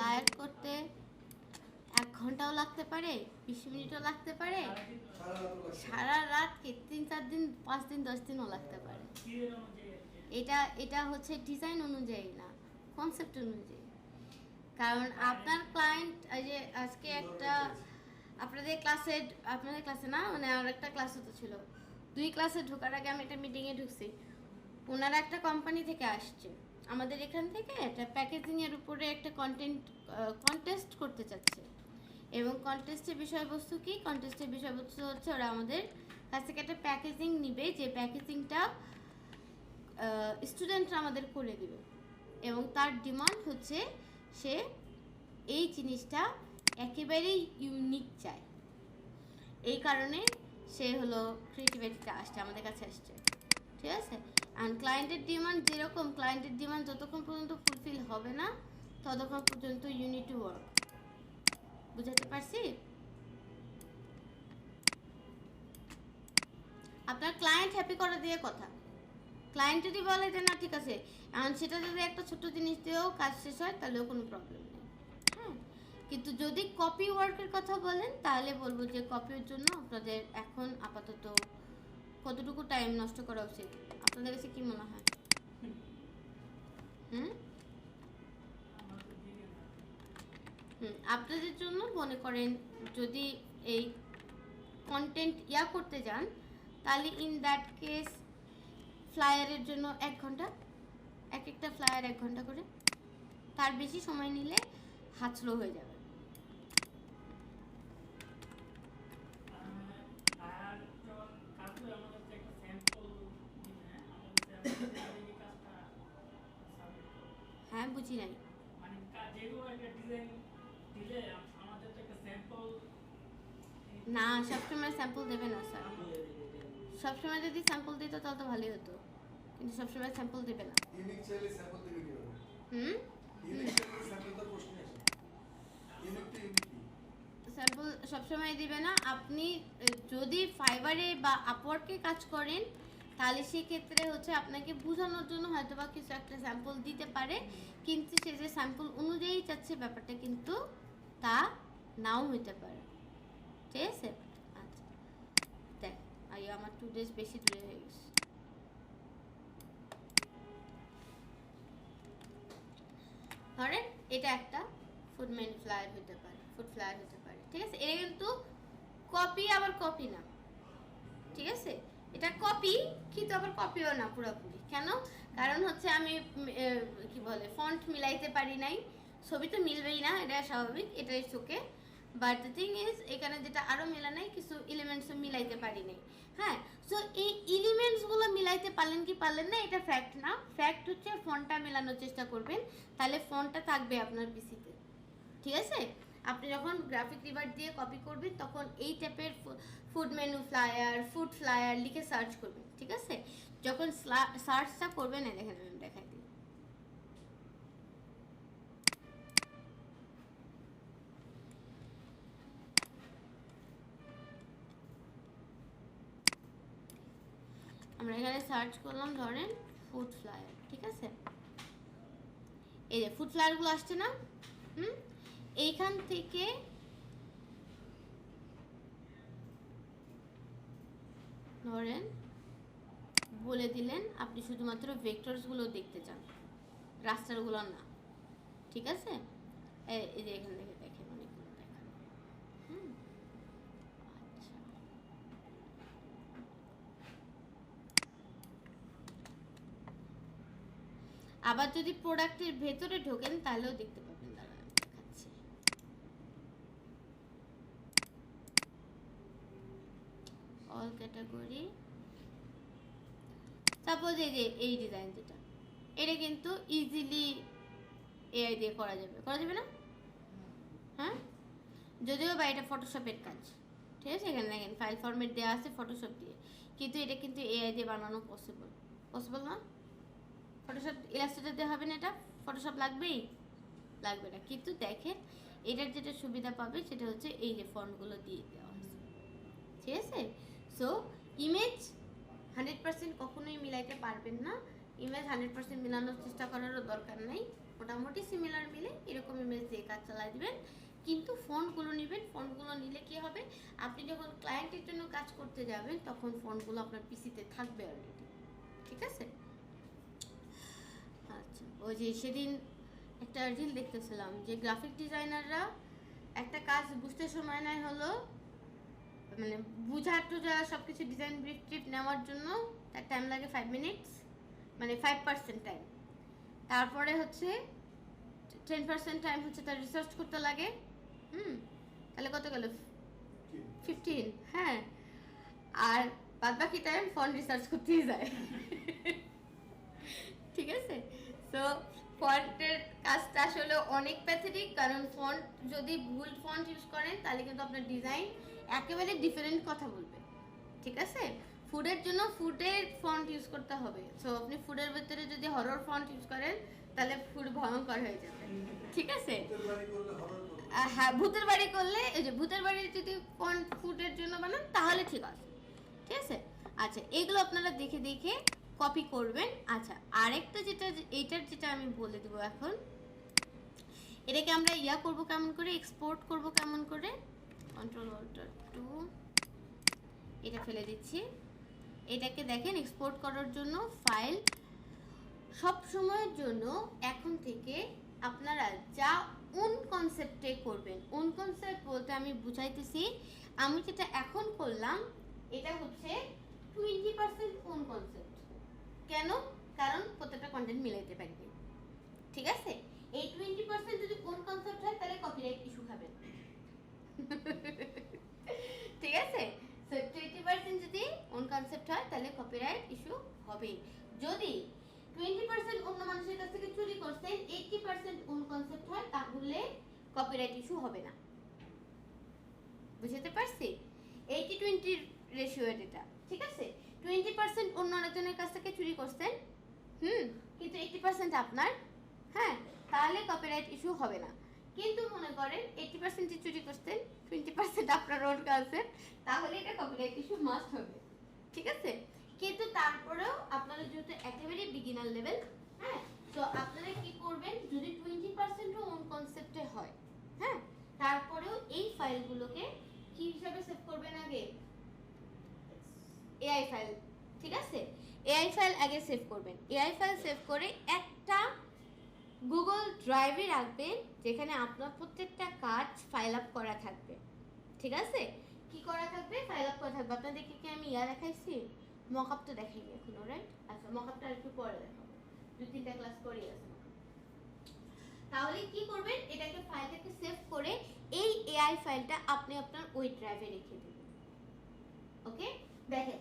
[SPEAKER 1] ফ্লায়ার করতে 1 ঘন্টাও লাগতে পারে, 20 মিনিটও লাগতে পারে, সারা রাত কি 3-4 দিন 5 দিন 10 দিনও লাগতে পারে। এটা হচ্ছে ডিজাইন অনুযায়ী না, কনসেপ্ট অনুযায়ী। কারণ আপনার ক্লায়েন্ট এই যে আজকে একটা আপনাদের ক্লাসে না, মানে আর একটা ক্লাসে তো ছিল, 2 ক্লাসে ঢোকার আগে আমি একটা মিটিংয়ে ঢুকছি। ওনারা একটা কোম্পানি থেকে আসছে, আমাদের এখান থেকে একটা প্যাকেজিংয়ের উপরে একটা কন্টেস্ট করতে চাচ্ছে। এবং কন্টেস্টের বিষয়বস্তু কি? কন্টেস্টের বিষয়বস্তু হচ্ছে ওরা আমাদের কাছ থেকে একটা প্যাকেজিং নিবে, যে প্যাকেজিংটা স্টুডেন্টরা আমাদের করে দিবে। এবং তার ডিমান্ড হচ্ছে সে এই জিনিসটা একেবারেই ইউনিক চায়। এই কারণে সে হলো ক্রিয়েটিভিটিটা আসছে, আমাদের কাছে আসছে, ঠিক আছে। অ্যান্ড ক্লায়েন্টের ডিমান্ড যেরকম, ক্লায়েন্টের ডিমান্ড যতক্ষণ পর্যন্ত ফুলফিল হবে না ততক্ষণ পর্যন্ত ইউ নিড টু ওয়ার্ক। বুঝাতে পারছি? আপনার ক্লায়েন্ট হ্যাপি করা দিয়ে কথা। ক্লায়েন্ট যদি বলে যে না ঠিক আছে, এখন সেটা যদি একটা ছোট জিনিস দিয়েও কাজ শেষ হয় তাহলেও কোনো প্রবলেম নেই, হ্যাঁ। কিন্তু যদি কপি ওয়ার্কের কথা বলেন তাহলে বলবো যে কপির জন্য আপনাদের এখন আপাতত কতটুকু টাইম নষ্ট করা উচিত? আপনাদের কাছে কি মনে হয়? আপনাদের জন্য মনে করেন যদি এই কন্টেন্ট করতে যান তাহলে ইন দ্যাট কেস ফ্লায়ারের জন্য 1 ঘন্টা, এক একটা ফ্লায়ার 1 ঘন্টা করে, তার বেশি সময় নিলে হাত স্লো হয়ে যাবে। হ্যাঁ, বুঝি নাই। না, সবসময় স্যাম্পল দেবে না স্যার। সবসময় যদি স্যাম্পল দিত তাহলে তো ভালোই হতো, কিন্তু সবসময় স্যাম্পল দেবে না।
[SPEAKER 3] ইউনিক চাইলে স্যাম্পল দিবে কিভাবে? ইউনিক চাইলে স্যাম্পল তো প্রশ্ন আসে। ইউনিক তো ইউনিক।
[SPEAKER 1] স্যাম্পল সবসময় দিবে না। আপনি যদি ফাইবারে বা আপওয়ার্কে কাজ করেন তাহলে সেক্ষেত্রে হচ্ছে আপনাকে বোঝানোর জন্য হয়তো বা কিছু একটা স্যাম্পল দিতে পারে, কিন্তু সে যে স্যাম্পল অনুযায়ী চাচ্ছে ব্যাপারটা কিন্তু তা নাও হইতে পারে, ঠিক আছে। আচ্ছা, দেখ আমার 2 ডেজ বেশি দূরে হয়ে গেছে। ধরেন এটা একটা ফুড ফ্লায়ার হতে পারে, ফুড ফ্লায়ার হতে পারে, ঠিক আছে। এটা কিন্তু কপি আবার কপি না, ঠিক আছে। এটা কপি কিন্তু আবার কপিও না পুরোপুরি। কেন? কারণ হচ্ছে আমি কি বলে ফন্ট মিলাইতে পারি নাই, ছবি তো মিলবেই না, এটা স্বাভাবিক, এটাই চোখে। বাট দ্য থিং ইজ এখানে যেটা আরও মেলা নাই, কিছু এলিমেন্টসও মিলাইতে পারি নাই, হ্যাঁ। সো এই এলিমেন্টসগুলো মিলাইতে পারলেন কি পারলেন না এটা ফ্যাক্ট না। ফ্যাক্ট হচ্ছে ফন্টটা মেলানোর চেষ্টা করবেন, তাহলে ফন্টটা থাকবে আপনার পিসিতে, ঠিক আছে। আপনি যখন গ্রাফিক রিভার দিয়ে কপি করবেন তখন এই টাইপের ফুড ফ্লায়ার লিখে সার্চ করবেন, ঠিক আছে। যখন সার্চটা করবেন দেখেন আমি দেখাই দিই। আমরা এখানে সার্চ করলাম ধরেন ফুড ফ্লায়ার, ঠিক আছে। এই যে ফুড ফ্লায়ারগুলো আসছে না, এইখান থেকে ধরেন বলে দিলেন আপনি শুধুমাত্র ভেক্টরসগুলো দেখতে চান, রাস্টারগুলো না, ঠিক আছে। এই যে এখান থেকে দেখেন অনেকগুলো দেখেন, আচ্ছা। আবার যদি প্রোডাক্টের ভেতরে ঢোকেন তাহলেও দেখতে পাবেন, দাঁড়ান আমি দেখাচ্ছি। অল ক্যাটাগরি, সাপোজ এই যে এই ডিজাইন যেটা, এটা কিন্তু ইজিলি এআই দিয়ে করা যাবে না? হ্যাঁ, যদিও বা এটা ফটোশপের কাজ, ঠিক আছে। এখানে দেখেন ফাইল ফরম্যাট দেওয়া আছে ফটোশপ দিয়ে, কিন্তু এটা কিন্তু এআই দিয়ে বানানো পসিবল না। ফটোশপ ইলাস্ট্রেটর দিয়ে হবে না, এটা ফটোশপ লাগবে না। কিন্তু দেখেন এটার যেটা সুবিধা পাবে সেটা হচ্ছে এই যে ফন্টগুলো দিয়ে দেওয়া হয়েছে, ঠিক আছে। সো ইমেজ 100% কখনোই মিলাইতে পারবেন না, ইমেজ 100% মিলানোর চেষ্টা করারও দরকার নাই। মোটামুটি সিমিলার মিলে এরকম ইমেজ দিয়ে কাজ চালাই দিবেন। কিন্তু ফন্টগুলো নেবেন, ফন্টগুলো নিলে কি হবে, আপনি যখন ক্লায়েন্টের জন্য কাজ করতে যাবেন তখন ফন্টগুলো আপনার পিসিতে থাকবে অলরেডি, ঠিক আছে? আচ্ছা, ওই যে সেদিন একটা রিল দেখতেছিলাম যে গ্রাফিক ডিজাইনাররা একটা কাজ বুঝতে সময় নেয় হলো, মানে বুঝা টুজা সব কিছু ডিজাইন ব্রিফ ট্রিপ নেওয়ার জন্য তার টাইম লাগে 5 মিনিটস, মানে 5% টাইম। তারপরে হচ্ছে 10% টাইম হচ্ছে তার রিসার্চ করতে লাগে। তাহলে কত গেল? 15। হ্যাঁ, আর বাদ বাকি টাইম ফন্ট রিসার্চ করতেই যায়। ঠিক আছে? সো ফন্টের কাজটা আসলে অনেক প্যাথেটিক, কারণ ফন্ট যদি ভুল ফন্ট ইউজ করেন তাহলে কিন্তু আপনার ডিজাইন একেবারে ডিফারেন্ট কথা বলবে, ঠিক আছে? ফুডের জন্য ফুডের ফন্ট ইউজ করতে হবে। সো আপনি ফুডের ভিতরে যদি হরর ফন্ট ইউজ করেন তাহলে ফুড ভয়ঙ্কর হয়ে যাবে, ঠিক আছে? হ্যাঁ, ভূতের বাড়ি করলে, এই যে ভূতের বাড়ির যদি ফন্ট ফুডের জন্য বানান তাহলে ঠিক আছে, ঠিক আছে? আচ্ছা, এগুলো আপনারা দেখে দেখে কপি করবেন। আচ্ছা, আরেকটা যেটা, এইটার যেটা আমি বলে দেবো এখন, এটাকে আমরা ইয়া করব কেমন করে, এক্সপোর্ট করব কেমন করে, Ctrl+Alt+2 এটা ফেলে দিচ্ছি। এটাকে দেখেন, এক্সপোর্ট করার জন্য ফাইল, সব সময়ের জন্য এখন থেকে আপনারা যা ওন কনসেপ্টে করবেন, ওন কনসেপ্ট বলতে আমি বুঝাইতেছি, আমি যেটা এখন করলাম এটা হচ্ছে 20% ওন কনসেপ্ট। কেন? কারণ প্রত্যেকটা কন্টেন্ট মিলাইতে পারবে, ঠিক আছে? এই 20% যদি ওন কনসেপ্ট হয় তাহলে কপিরাইট ইস্যু খাবেন। ঠিক আছে? সো 20% যদি ওন কনসেপ্ট হয় তাহলে কপিরাইট ইস্যু হবে। যদি 20% অন্য মানুষের কাছ থেকে চুরি করছেন, 80% ওন কনসেপ্ট হয়, তাহলে কপিরাইট ইস্যু হবে না। বুঝতে পারছি? 80-20 রেশিও এটা, ঠিক আছে? 20% অন্য আরেকজনের কাছ থেকে চুরি করছেন, কিন্তু 80% আপনার, হ্যাঁ, তাহলে কপিরাইট ইস্যু হবে না। কিন্তু মনে করেন 80% চুরি করছেন, 20% আপনার ওন কনসেপ্ট, তাহলে এটা কপিরাইট ইস্যু মাস্ট হবে, ঠিক আছে? কিন্তু তারপরেও আপনারা যেহেতু একেবারে বিগিনার লেভেল, হ্যাঁ, তো আপনারা কি করবেন, যদি 20% ওন কনসেপ্টে হয়, হ্যাঁ, তারপরেও এই ফাইলগুলোকে কি হিসাবে সেভ করবেন আগে, এআই ফাইল, ঠিক আছে? এআই ফাইল আগে সেভ করবেন। এআই ফাইল সেভ করে একটা গুগল ড্রাইভে রাখবেন, যেখানে আপনার প্রত্যেকটা কাজ ফাইল আপ করা থাকবে, ঠিক আছে? কি করা থাকবে? ফাইল আপ করা থাকবে। আপনাদেরকে কি আমি ইয়া দেখাইছি? মকআপ তো দেখাইনি এখনো, রাইট? আচ্ছা, মকআপটা একটু পরে দেখাবো, 2-3টা ক্লাস পরেই আছে। তাহলে কি করবেন, এটাকে ফাইলটাকে সেভ করে এই এআই ফাইলটা আপনি আপনার ওই ড্রাইভে রেখে দিবেন। ওকে, দেখেন,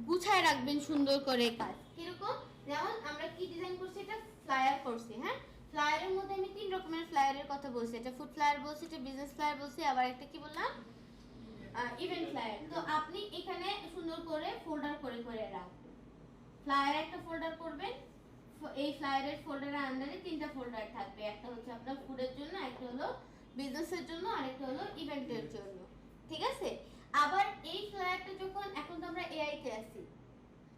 [SPEAKER 1] গুছায় রাখবেন সুন্দর করে কাজ। কিরকম? যেমন আমরা কি ডিজাইন করছি, এটা ফ্লায়ার করছি, হ্যাঁ? ফ্লায়ারের মধ্যে আমি 3 রকমের ফ্লায়ারের কথা বলছি। এটা ফুড ফ্লায়ার বলছি, এটা বিজনেস ফ্লায়ার বলছি, আবার একটা কি বললাম, ইভেন্ট ফ্লায়ার। তো আপনি এখানে সুন্দর করে ফোল্ডার করে করে রাখবেন। ফ্লায়ার একটা ফোল্ডার করবেন, এই ফ্লায়ারের ফোল্ডারের আন্ডারে 3টা ফোল্ডার থাকবে, একটা হচ্ছে আপনার ফুডের জন্য, একটা হলো বিজনেসের জন্য, আরেকটা হলো ইভেন্টের জন্য, ঠিক আছে? আবার এই ফ্লায়ারটা যখন, এখন তো আমরা এআই তে আছি,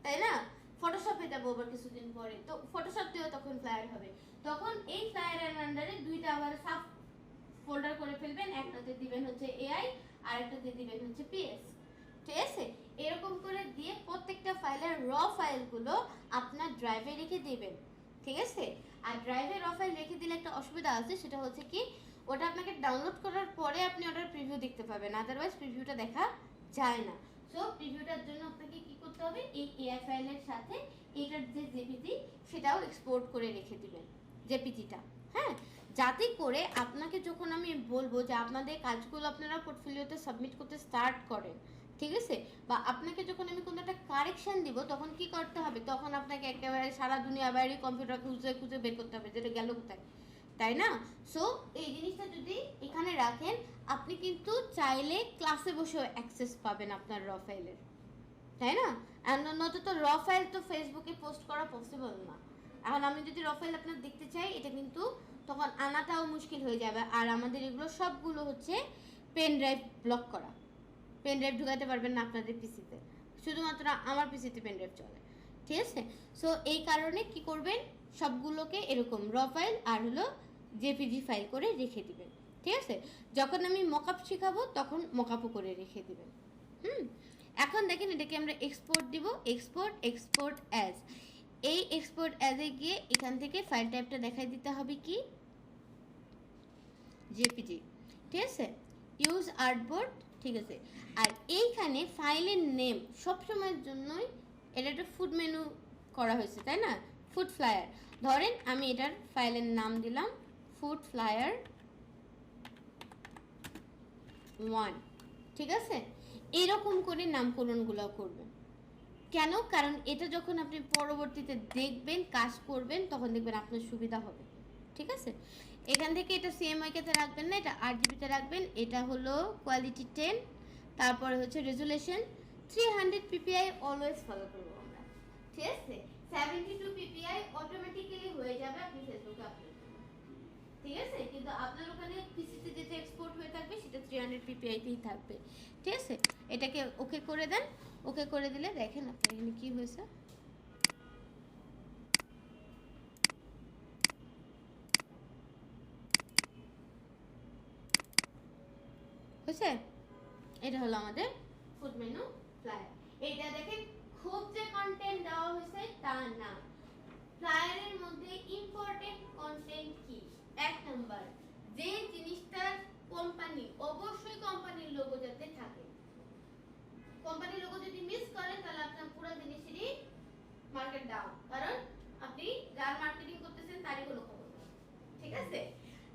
[SPEAKER 1] তাই না? ফটোশপে যাবো আবার কিছুদিন পরে, তো ফটোশপ দিয়েও তখন ফ্লায়ার হবে। তখন এই ফ্লায়ারের আন্ডারে 2টা আবার সাব ফোল্ডার করে ফেলবেন, একটাতে দিবেন হচ্ছে এআই, আর একটাতে দিবেন হচ্ছে পিএস, ঠিক আছে? এরকম করে দিয়ে প্রত্যেকটা ফাইলের র ফাইলগুলো আপনার ড্রাইভে রেখে দিবেন, ঠিক আছে? আর ড্রাইভে র ফাইল রেখে দিলে একটা অসুবিধা আছে, সেটা হচ্ছে কি, ওটা আপনাকে ডাউনলোড করার পরে আপনি ওটার প্রিভিউ দেখতে পাবেন, আদারওয়াইজ প্রিভিউটা দেখা যায় না। সো প্রিভিউটার জন্য আপনাকে কি করতে হবে, এই এআই ফাইলের সাথে এটার যে জেপিজি সেটাও এক্সপোর্ট করে রেখে দিবেন, জেপিজিটা, হ্যাঁ? যাতে করে আপনাকে যখন আমি বলবো যে আপনাদের কাজগুলো আপনারা পোর্টফোলিওতে সাবমিট করতে স্টার্ট করেন, ঠিক আছে, বা আপনাকে যখন আমি কোনো একটা কারেকশন দিব, তখন কি করতে হবে, তখন আপনাকে একেবারে সারা দুনিয়া বাইরে কম্পিউটার খুঁজে খুঁজে বের করতে হবে যেটা গেল কোথায়, তাই না? সো এই জিনিসটা যদি এখানে রাখেন, আপনি কিন্তু চাইলে ক্লাসে বসেও অ্যাক্সেস পাবেন আপনার র ফাইলের, তাই না? আর নত তো র ফাইল তো ফেসবুকে পোস্ট করা পসিবল না। এখন আমি যদি র ফাইল আপনার দেখতে চাই, এটা কিন্তু তখন আনাটাও মুশকিল হয়ে যাবে। আর আমাদের এগুলো সবগুলো হচ্ছে পেন ড্রাইভ ব্লক করা, পেন ড্রাইভ ঢুকাতে পারবেন না আপনাদের পিসিতে, শুধুমাত্র আমার পিসিতে পেন ড্রাইভ চলে, ঠিক আছে। সো এই কারণে কি করবেন, সবগুলোকে এরকম র ফাইল আর হলো জেপিজি ফাইল করে রেখে দিবেন। ঠিক আছে, যখন আমি মকআপ শেখাবো তখন মকআপও করে রেখে দিবেন। এখন দেখেন এটাকে আমরা এক্সপোর্ট দিব, এক্সপোর্ট অ্যাজ। এই এক্সপোর্ট অ্যাজে গিয়ে এখান থেকে ফাইল টাইপটা দেখাই দিতে হবে কি, জেপিজি। ঠিক আছে, ইউজ আর্টবোর্ড। ঠিক আছে, আর এইখানে ফাইলের নেম সবসময়ের জন্যই এটা একটা ফুড মেনু করা হয়েছে, তাই না, ফুড ফ্লায়ার। ধরেন আমি এটার ফাইলের নাম দিলাম ফুড ফ্লায়ার 1। ঠিক আছে, এইরকম করে নামকরণগুলো করবেন। কেন, কারণ এটা যখন আপনি পরবর্তীতে দেখবেন, কাজ করবেন, তখন দেখবেন আপনার সুবিধা হবে। ঠিক আছে, এখান থেকে এটা সিএমওয়াইকে রাখবেন না, এটা আরজিবিতে রাখবেন। এটা হলো কোয়ালিটি 10, তারপরে হচ্ছে রেজুলেশন 300 পিপিআই অলওয়েজ ফলো করব আমরা। ঠিক আছে, 72 পিপিআই অটোমেটিক্যালি হয়ে যাবে আপনি ফেসবুকে আপলোড করবেন। ঠিক আছে, কিন্তু আপনার ওখানে পিসিতে যেটা এক্সপোর্ট হয়ে থাকবে সেটা 300 পিপিআইতেই থাকবে। ঠিক আছে, এটাকে ওকে করে দেন। ওকে করে দিলে দেখেন আপনার এখানে কি হয়েছে। হয়েছে, এটা হলো আমাদের ফুড মেনু ফ্লায়ার। এটা দেখেন খুব যে কন্টেন্ট দেওয়া হয়েছে তা না, ফ্লায়ারের মধ্যে ইম্পর্টেন্ট কন্টেন্ট কি, এক নাম্বার যে জিনিসটার কোম্পানি, অবশ্যই কোম্পানির লোগো যাতে থাকে। কোম্পানির লোগো যদি মিস করেন তাহলে আপনার পুরো জিনিসেরই মার্কেট ডাউন, কারণ আপনি যার মার্কেটিং করতেছেন তারই কোনো খবর নেই। ঠিক আছে,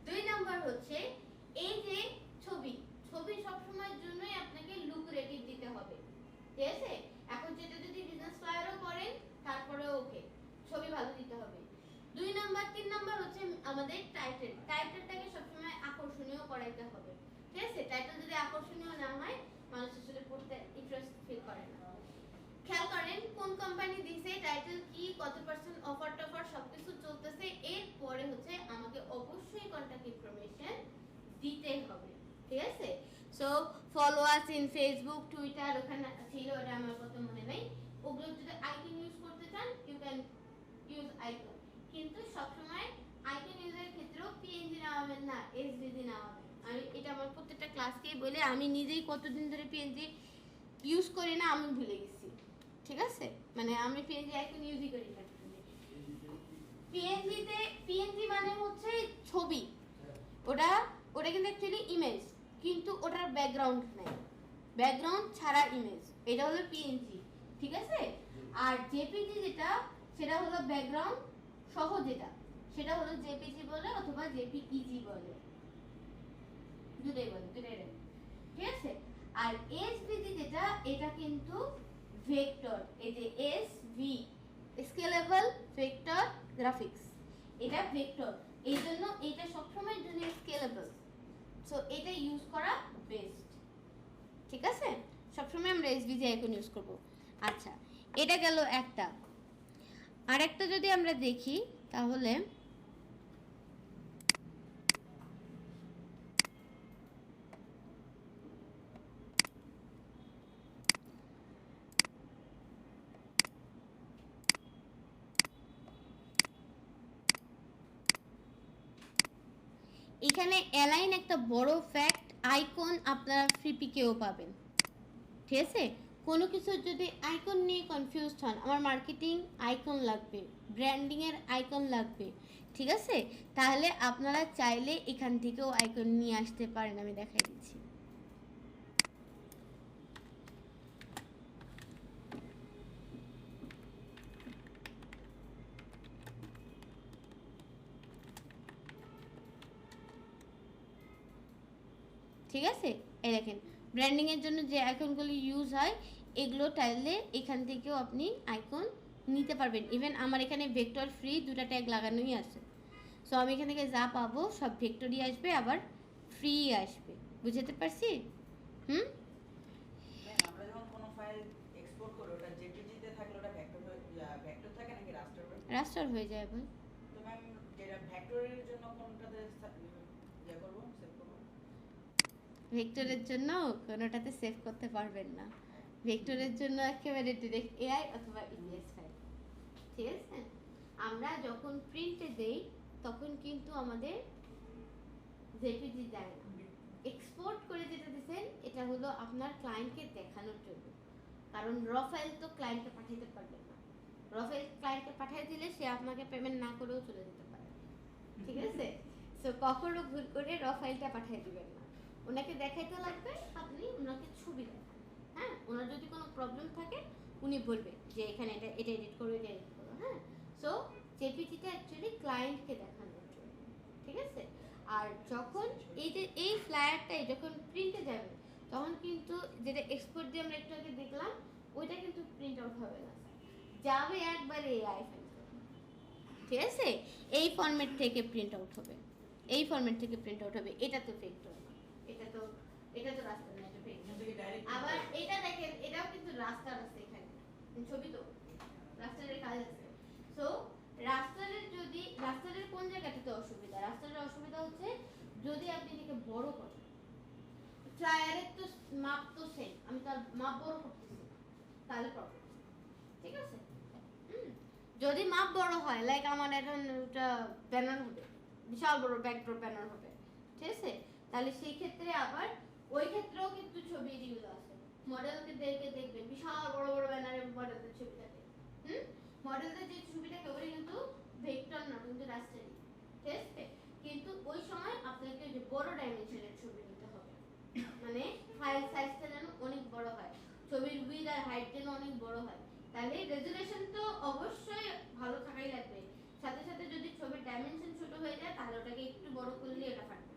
[SPEAKER 1] 2 নাম্বার হচ্ছে এই যে ছবি সবসময়ের জন্যই আপনাকে লুক রেটিং দিতে হবে। ঠিক আছে, এখন যেটা যদি বিজনেস ফ্লায়ারও করেন তারপরে ওকে ছবি ভালো দিতে হবে। 2 নাম্বার 3 নাম্বার হচ্ছে আমাদের টাইটেলটাকে সবসময় আকর্ষণীয় করাইতে হবে। ঠিক আছে, টাইটেল যদি আকর্ষণীয় না হয় মানুষ আসলে পড়তে ইন্টারেস্ট ফিল করে না। খেয়াল করেন কোন কোম্পানি দিছে, টাইটেল কি, কত পার্সেন্ট অফার টফার সবকিছু চলতেছে। এরপরে হচ্ছে আমাকে অবশ্যই কন্টাক্ট ইনফরমেশন দিতে হবে। ঠিক আছে, so follow us in Facebook, Twitter, ওখানে ছিল, ওটা আমার কত মনে নেই। ওগুলো যদি আইকন ইউজ করতে চান ইউ ক্যান ইউজ আইকন, কিন্তু সবসময় আইকন ইউজের ক্ষেত্রেও পিএনজি নামাবেন না, এসভিজি নামাবেন। আমি এটা আমার প্রত্যেকটা ক্লাসকেই বলে, আমি নিজেই কতদিন ধরে পিএনজি ইউজ করি না আমি ভুলে গেছি। ঠিক আছে, মানে আমি পিএনজি আইকন ইউজই করি না। পিএনজি মানে হচ্ছে ছবি, ওটা কিন্তু অ্যাকচুয়ালি ইমেজ, কিন্তু ওটার ব্যাকগ্রাউন্ড নাই, ব্যাকগ্রাউন্ড ছাড়া ইমেজ, এটা হলো পিএনজি। ঠিক আছে, আর জেপিজি যেটা সেটা হলো ব্যাকগ্রাউন্ড সহ, যেটা সেটা হলো জেপিজি বলে অথবা জেপিইজি বলে, দুটোই বলে, দুটোই। ঠিক আছে, আর এসভিজি যেটা, এটা কিন্তু ভেক্টর, এই যে এসভি স্কেলেবল ভেক্টর গ্রাফিক্স, এটা ভেক্টর, এই জন্য এটা সবসময়ের জন্য স্কেলেবল, সো এটা ইউজ করা বেস্ট। ঠিক আছে, সবসময় আমরা এসভিজি আইকন ইউজ করব। আচ্ছা, এটা গেল একটা। আরেকটা যদি আমরা দেখি তাহলে এখানে অ্যালাইন একটা বড় ফ্যাক্ট, আইকন আপনারা ফ্রি পিকেও পাবেন। ঠিক আছে, কোনো কিছু যদি আইকন নিয়ে কনফিউজড হন, আমার মার্কেটিং আইকন লাগবে, ব্র্যান্ডিংয়ের আইকন লাগবে, ঠিক আছে, তাহলে আপনারা চাইলে এখান থেকেও আইকন নিয়ে আসতে পারেন। আমি দেখাই দিচ্ছি। ঠিক আছে, এই দেখেন ব্র্যান্ডিংয়ের জন্য যে আইকনগুলো ইউজ হয় এগুলো চাইলে এখান থেকেও আপনি আইকন নিতে পারবেন। ইভেন আমার এখানে ভেক্টর ফ্রি দুটো ট্যাগ লাগানোই আছে, সো আমি এখান থেকে যা পাবো সব ভেক্টরই আসবে, আবার ফ্রি আসবে। বুঝতে পারছি?
[SPEAKER 2] আমরা যখন কোনো ফাইল এক্সপোর্ট করি ওটা জেপিজিতে থাকলে ওটা ভেক্টর থাকে নাকি রাস্টার হয়?
[SPEAKER 1] রাস্টার হয়ে যায় ভাই।
[SPEAKER 2] তো ম্যাম যেটা ভেক্টরের জন্য কোনটাতে করব, সেভ করব?
[SPEAKER 1] ভেক্টরের জন্য কোনোটাতে সেভ করতে পারবেন না। ভেক্টরের জন্য একেবারে ডিরেক্ট এআই অথবা ইপিএস ফাইল। ঠিক আছে? আমরা যখন প্রিন্টে দেই তখন কিন্তু আমাদের জেপিজি দেয় না। এক্সপোর্ট করে যেটা দিচ্ছেন এটা হলো আপনার ক্লায়েন্টকে দেখানোর জন্য, কারণ র ফাইল তো ক্লায়েন্টকে পাঠাতে পারবেন না। র ফাইল ক্লায়েন্টকে পাঠিয়ে দিলে সে আপনাকে পেমেন্ট না করেও চলে যেতে পারে, ঠিক আছে? সো কখনো ভুল করে র ফাইলটা পাঠিয়ে দিবেন না, ওনাকে দেখাইতে লাগবে, আপনি ওনাকে ছবি দেখান। হ্যাঁ, ওনার যদি কোনো প্রবলেম থাকে উনি বলবে যে এখানে এটা এডিট করো, এটা এডিট করো। হ্যাঁ, সো জেপিজিটা অ্যাকচুয়ালি ক্লায়েন্টকে দেখানোর জন্য, ঠিক আছে? আর যখন এই ফ্লায়ারটাই যখন প্রিন্টে যাবে তখন কিন্তু যেটা এক্সপোর্ট দিয়ে আমরা একটু আগে দেখলাম ওইটা কিন্তু প্রিন্ট আউট হবে না, যাবে একবারে এআই ফাইল, ঠিক আছে? এই ফরম্যাট থেকে প্রিন্ট আউট হবে, এই ফরম্যাট থেকে প্রিন্ট আউট হবে। এটা তো ভেক্টর না, এটা তো রাস্টার না, এটা ভেক্টর। আবার এটা দেখেন, এটাও কিন্তু রাস্টার আছে, এখানে ছবি তো রাস্টারের কাজ আছে। সো রাস্টারের কোন জায়গাটাতে অসুবিধা? রাস্টারের অসুবিধা হচ্ছে যদি আপনি এটাকে বড় করেন, ফ্লায়ারের তো মাপ তো সেম, আমি তার মাপ বড় করতেছি তাহলে প্রবলেম, ঠিক আছে? যদি মাপ বড় হয়, লাইক আমার এখন একটা ব্যানার হবে, বিশাল বড় ব্যাকড্রপ ব্যানার হবে, ঠিক আছে? তাহলে সেই ক্ষেত্রে আবার ওই ক্ষেত্রেও কিন্তু ছবি ইউজ আছে। মডেলকে দেখবেন বিশাল বড় বড় ব্যানারের মডেলের ছবি থাকে, মডেলদের যে ছবিটাকে ওই কিন্তু ভেক্টর না, কিন্তু রাস্টারি, ঠিক আছে? কিন্তু ওই সময় আপনাকে যে বড় ডাইমেনশনের ছবি নিতে হবে, মানে ফাইল সাইজটা যেন অনেক বড় হয়, ছবির উইডথ আর হাইট যেন অনেক বড় হয়। তাহলে রেজোলিউশন তো অবশ্যই ভালো থাকাই লাগবে, সাথে সাথে যদি ছবির ডাইমেনশন ছোট হয়ে যায় তাহলে ওটাকে একটু বড় করলে এটা ফাটবে,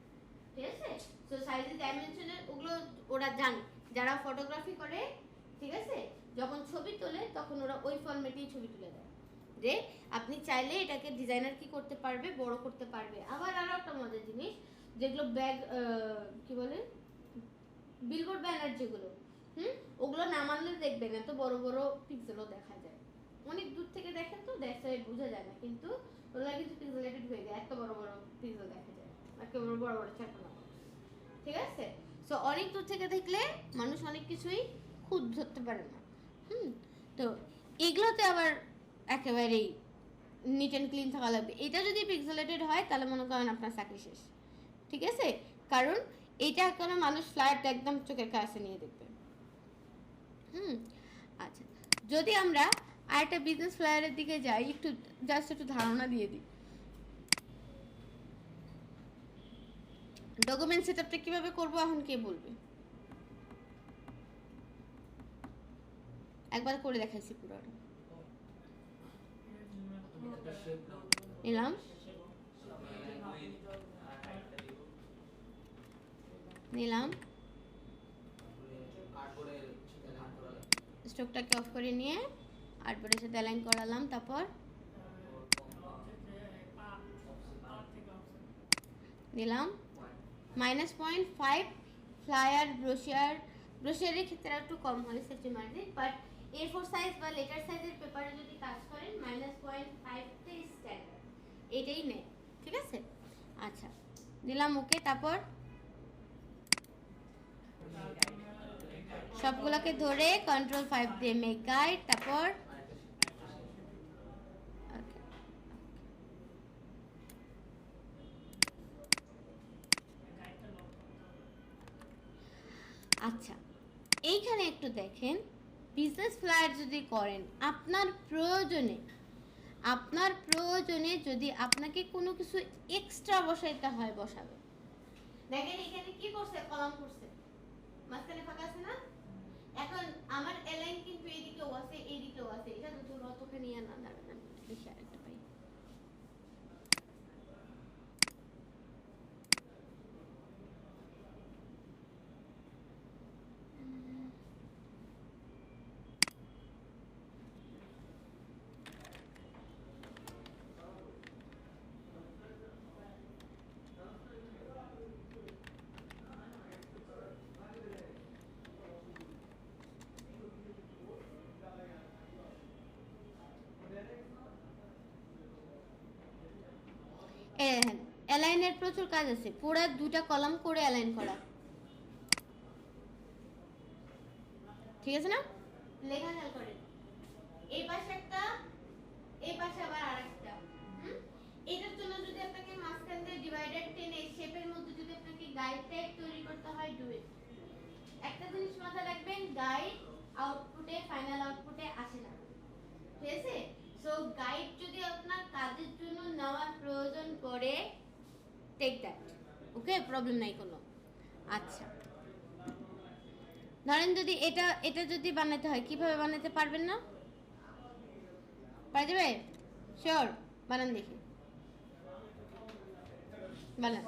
[SPEAKER 1] ঠিক আছে? সো সাইজের ডাইমেনশনের ওগুলো ওরা জানে, যারা ফটোগ্রাফি করে, ঠিক আছে? যখন ছবি তোলে তখন ওরা ওই ফরম্যাটেই ছবি তুলে দেয়, যে আপনি চাইলে এটাকে ডিজাইনার কি করতে পারবে, বড় করতে পারবে। আবার আরো একটা মজার জিনিস, যেগুলো ব্যাগ কি বলে বিলবোর্ড ব্যানার যেগুলো, ওগুলো নামালে দেখবেন এত বড় বড় পিক্সেলও দেখা যায়, অনেক দূর থেকে দেখেন তো দ্যাটস বোঝা যায় না, কিন্তু ওগুলো কিন্তু পিক্সেলেটেড হয়ে যায়, এত বড় বড় পিক্সেল দেখা যায়, একেবারে বড় বড় ছাপানো, ঠিক আছে? সো অনেক দূর থেকে দেখলে মানুষ অনেক কিছুই খুঁত ধরতে পারে না। তো এগুলোতে আবার একেবারেই নিট অ্যান্ড ক্লিন থাকা লাগবে। এটা যদি পিক্সেলেটেড হয় তাহলে মনে করেন আপনার চাকরি শেষ, ঠিক আছে? কারণ এটা কোনো মানুষ ফ্ল্যাটটা একদম চোখের কাছে নিয়ে দেখবে। আচ্ছা, যদি আমরা আরেকটা বিজনেস ফ্লায়ারের দিকে যাই, একটু জাস্ট একটু ধারণা দিয়ে দিই। ডকুমেন্ট সেটআপটা কিভাবে করব এখন কে বলবে? একবার করে দেখাইছি পুরো, নিলাম স্টকটাকে অফ করে নিয়ে আর্টবোর্ডের সাথে অ্যালাইন করালাম, তারপর দিলাম -0.5 ফ্লায়ার ব্রোশিয়ারের ক্ষেত্রে একটু কম হয় safety margin, but A4 size বা লেটার সাইজের পেপারে যদি কাজ করেন -0.5 তে স্ট্যান্ডার্ড, এটাই নেই, ঠিক আছে? আচ্ছা, দিলাম ওকে, তারপর সবগুলোকে ধরে Ctrl+5 দিয়ে মেক গাইড, তারপর আচ্ছা, এইখানে একটু দেখেন, বিজনেস ফ্লায়ার যদি করেন আপনার প্রয়োজনে যদি আপনাকে কোনো কিছু এক্সট্রা বসাইতে হয় বসাবে। দেখেন এখানে কি করছে, কলাম করছে, মাঝখানে ফাঁকা আছে না? এখন আমার অ্যালাইন কিন্তু এদিকেও আছে এদিকেও আছে, এটা তো অতখানি না, দাঁড়ান দেখি আরেকটা পাই। অ্যালাইনের প্রচুর কাজ আছে, পুরো দুটা কলাম করে অ্যালাইন করা, ঠিক আছে না? লেখা খেয়াল করেন, এই পাশে একটা এই পাশে আবার আরেকটা। এটার জন্য যদি আপনাকে মাঝখান দিয়ে ডিভাইডার টেনে শেপের মধ্যে যদি আপনাকে গাইড টাইপ তৈরি করতে হয়, ডু ইট। একটা জিনিস মাথায় রাখবেন, গাইড আউটপুটে, ফাইনাল আউটপুটে আসে না, ঠিক আছে? সো গাইড যদি আপনার কাজের জন্য নেওয়ার প্রয়োজন পড়ে, টেক দ্যাট, ওকে, প্রবলেম নাই কোনো। আচ্ছা, ধরেন যদি এটা যদি বানাতে হয়, কিভাবে বানাতে পারবেন না? পারা যাবে? শিওর? বানান দেখি, বানান।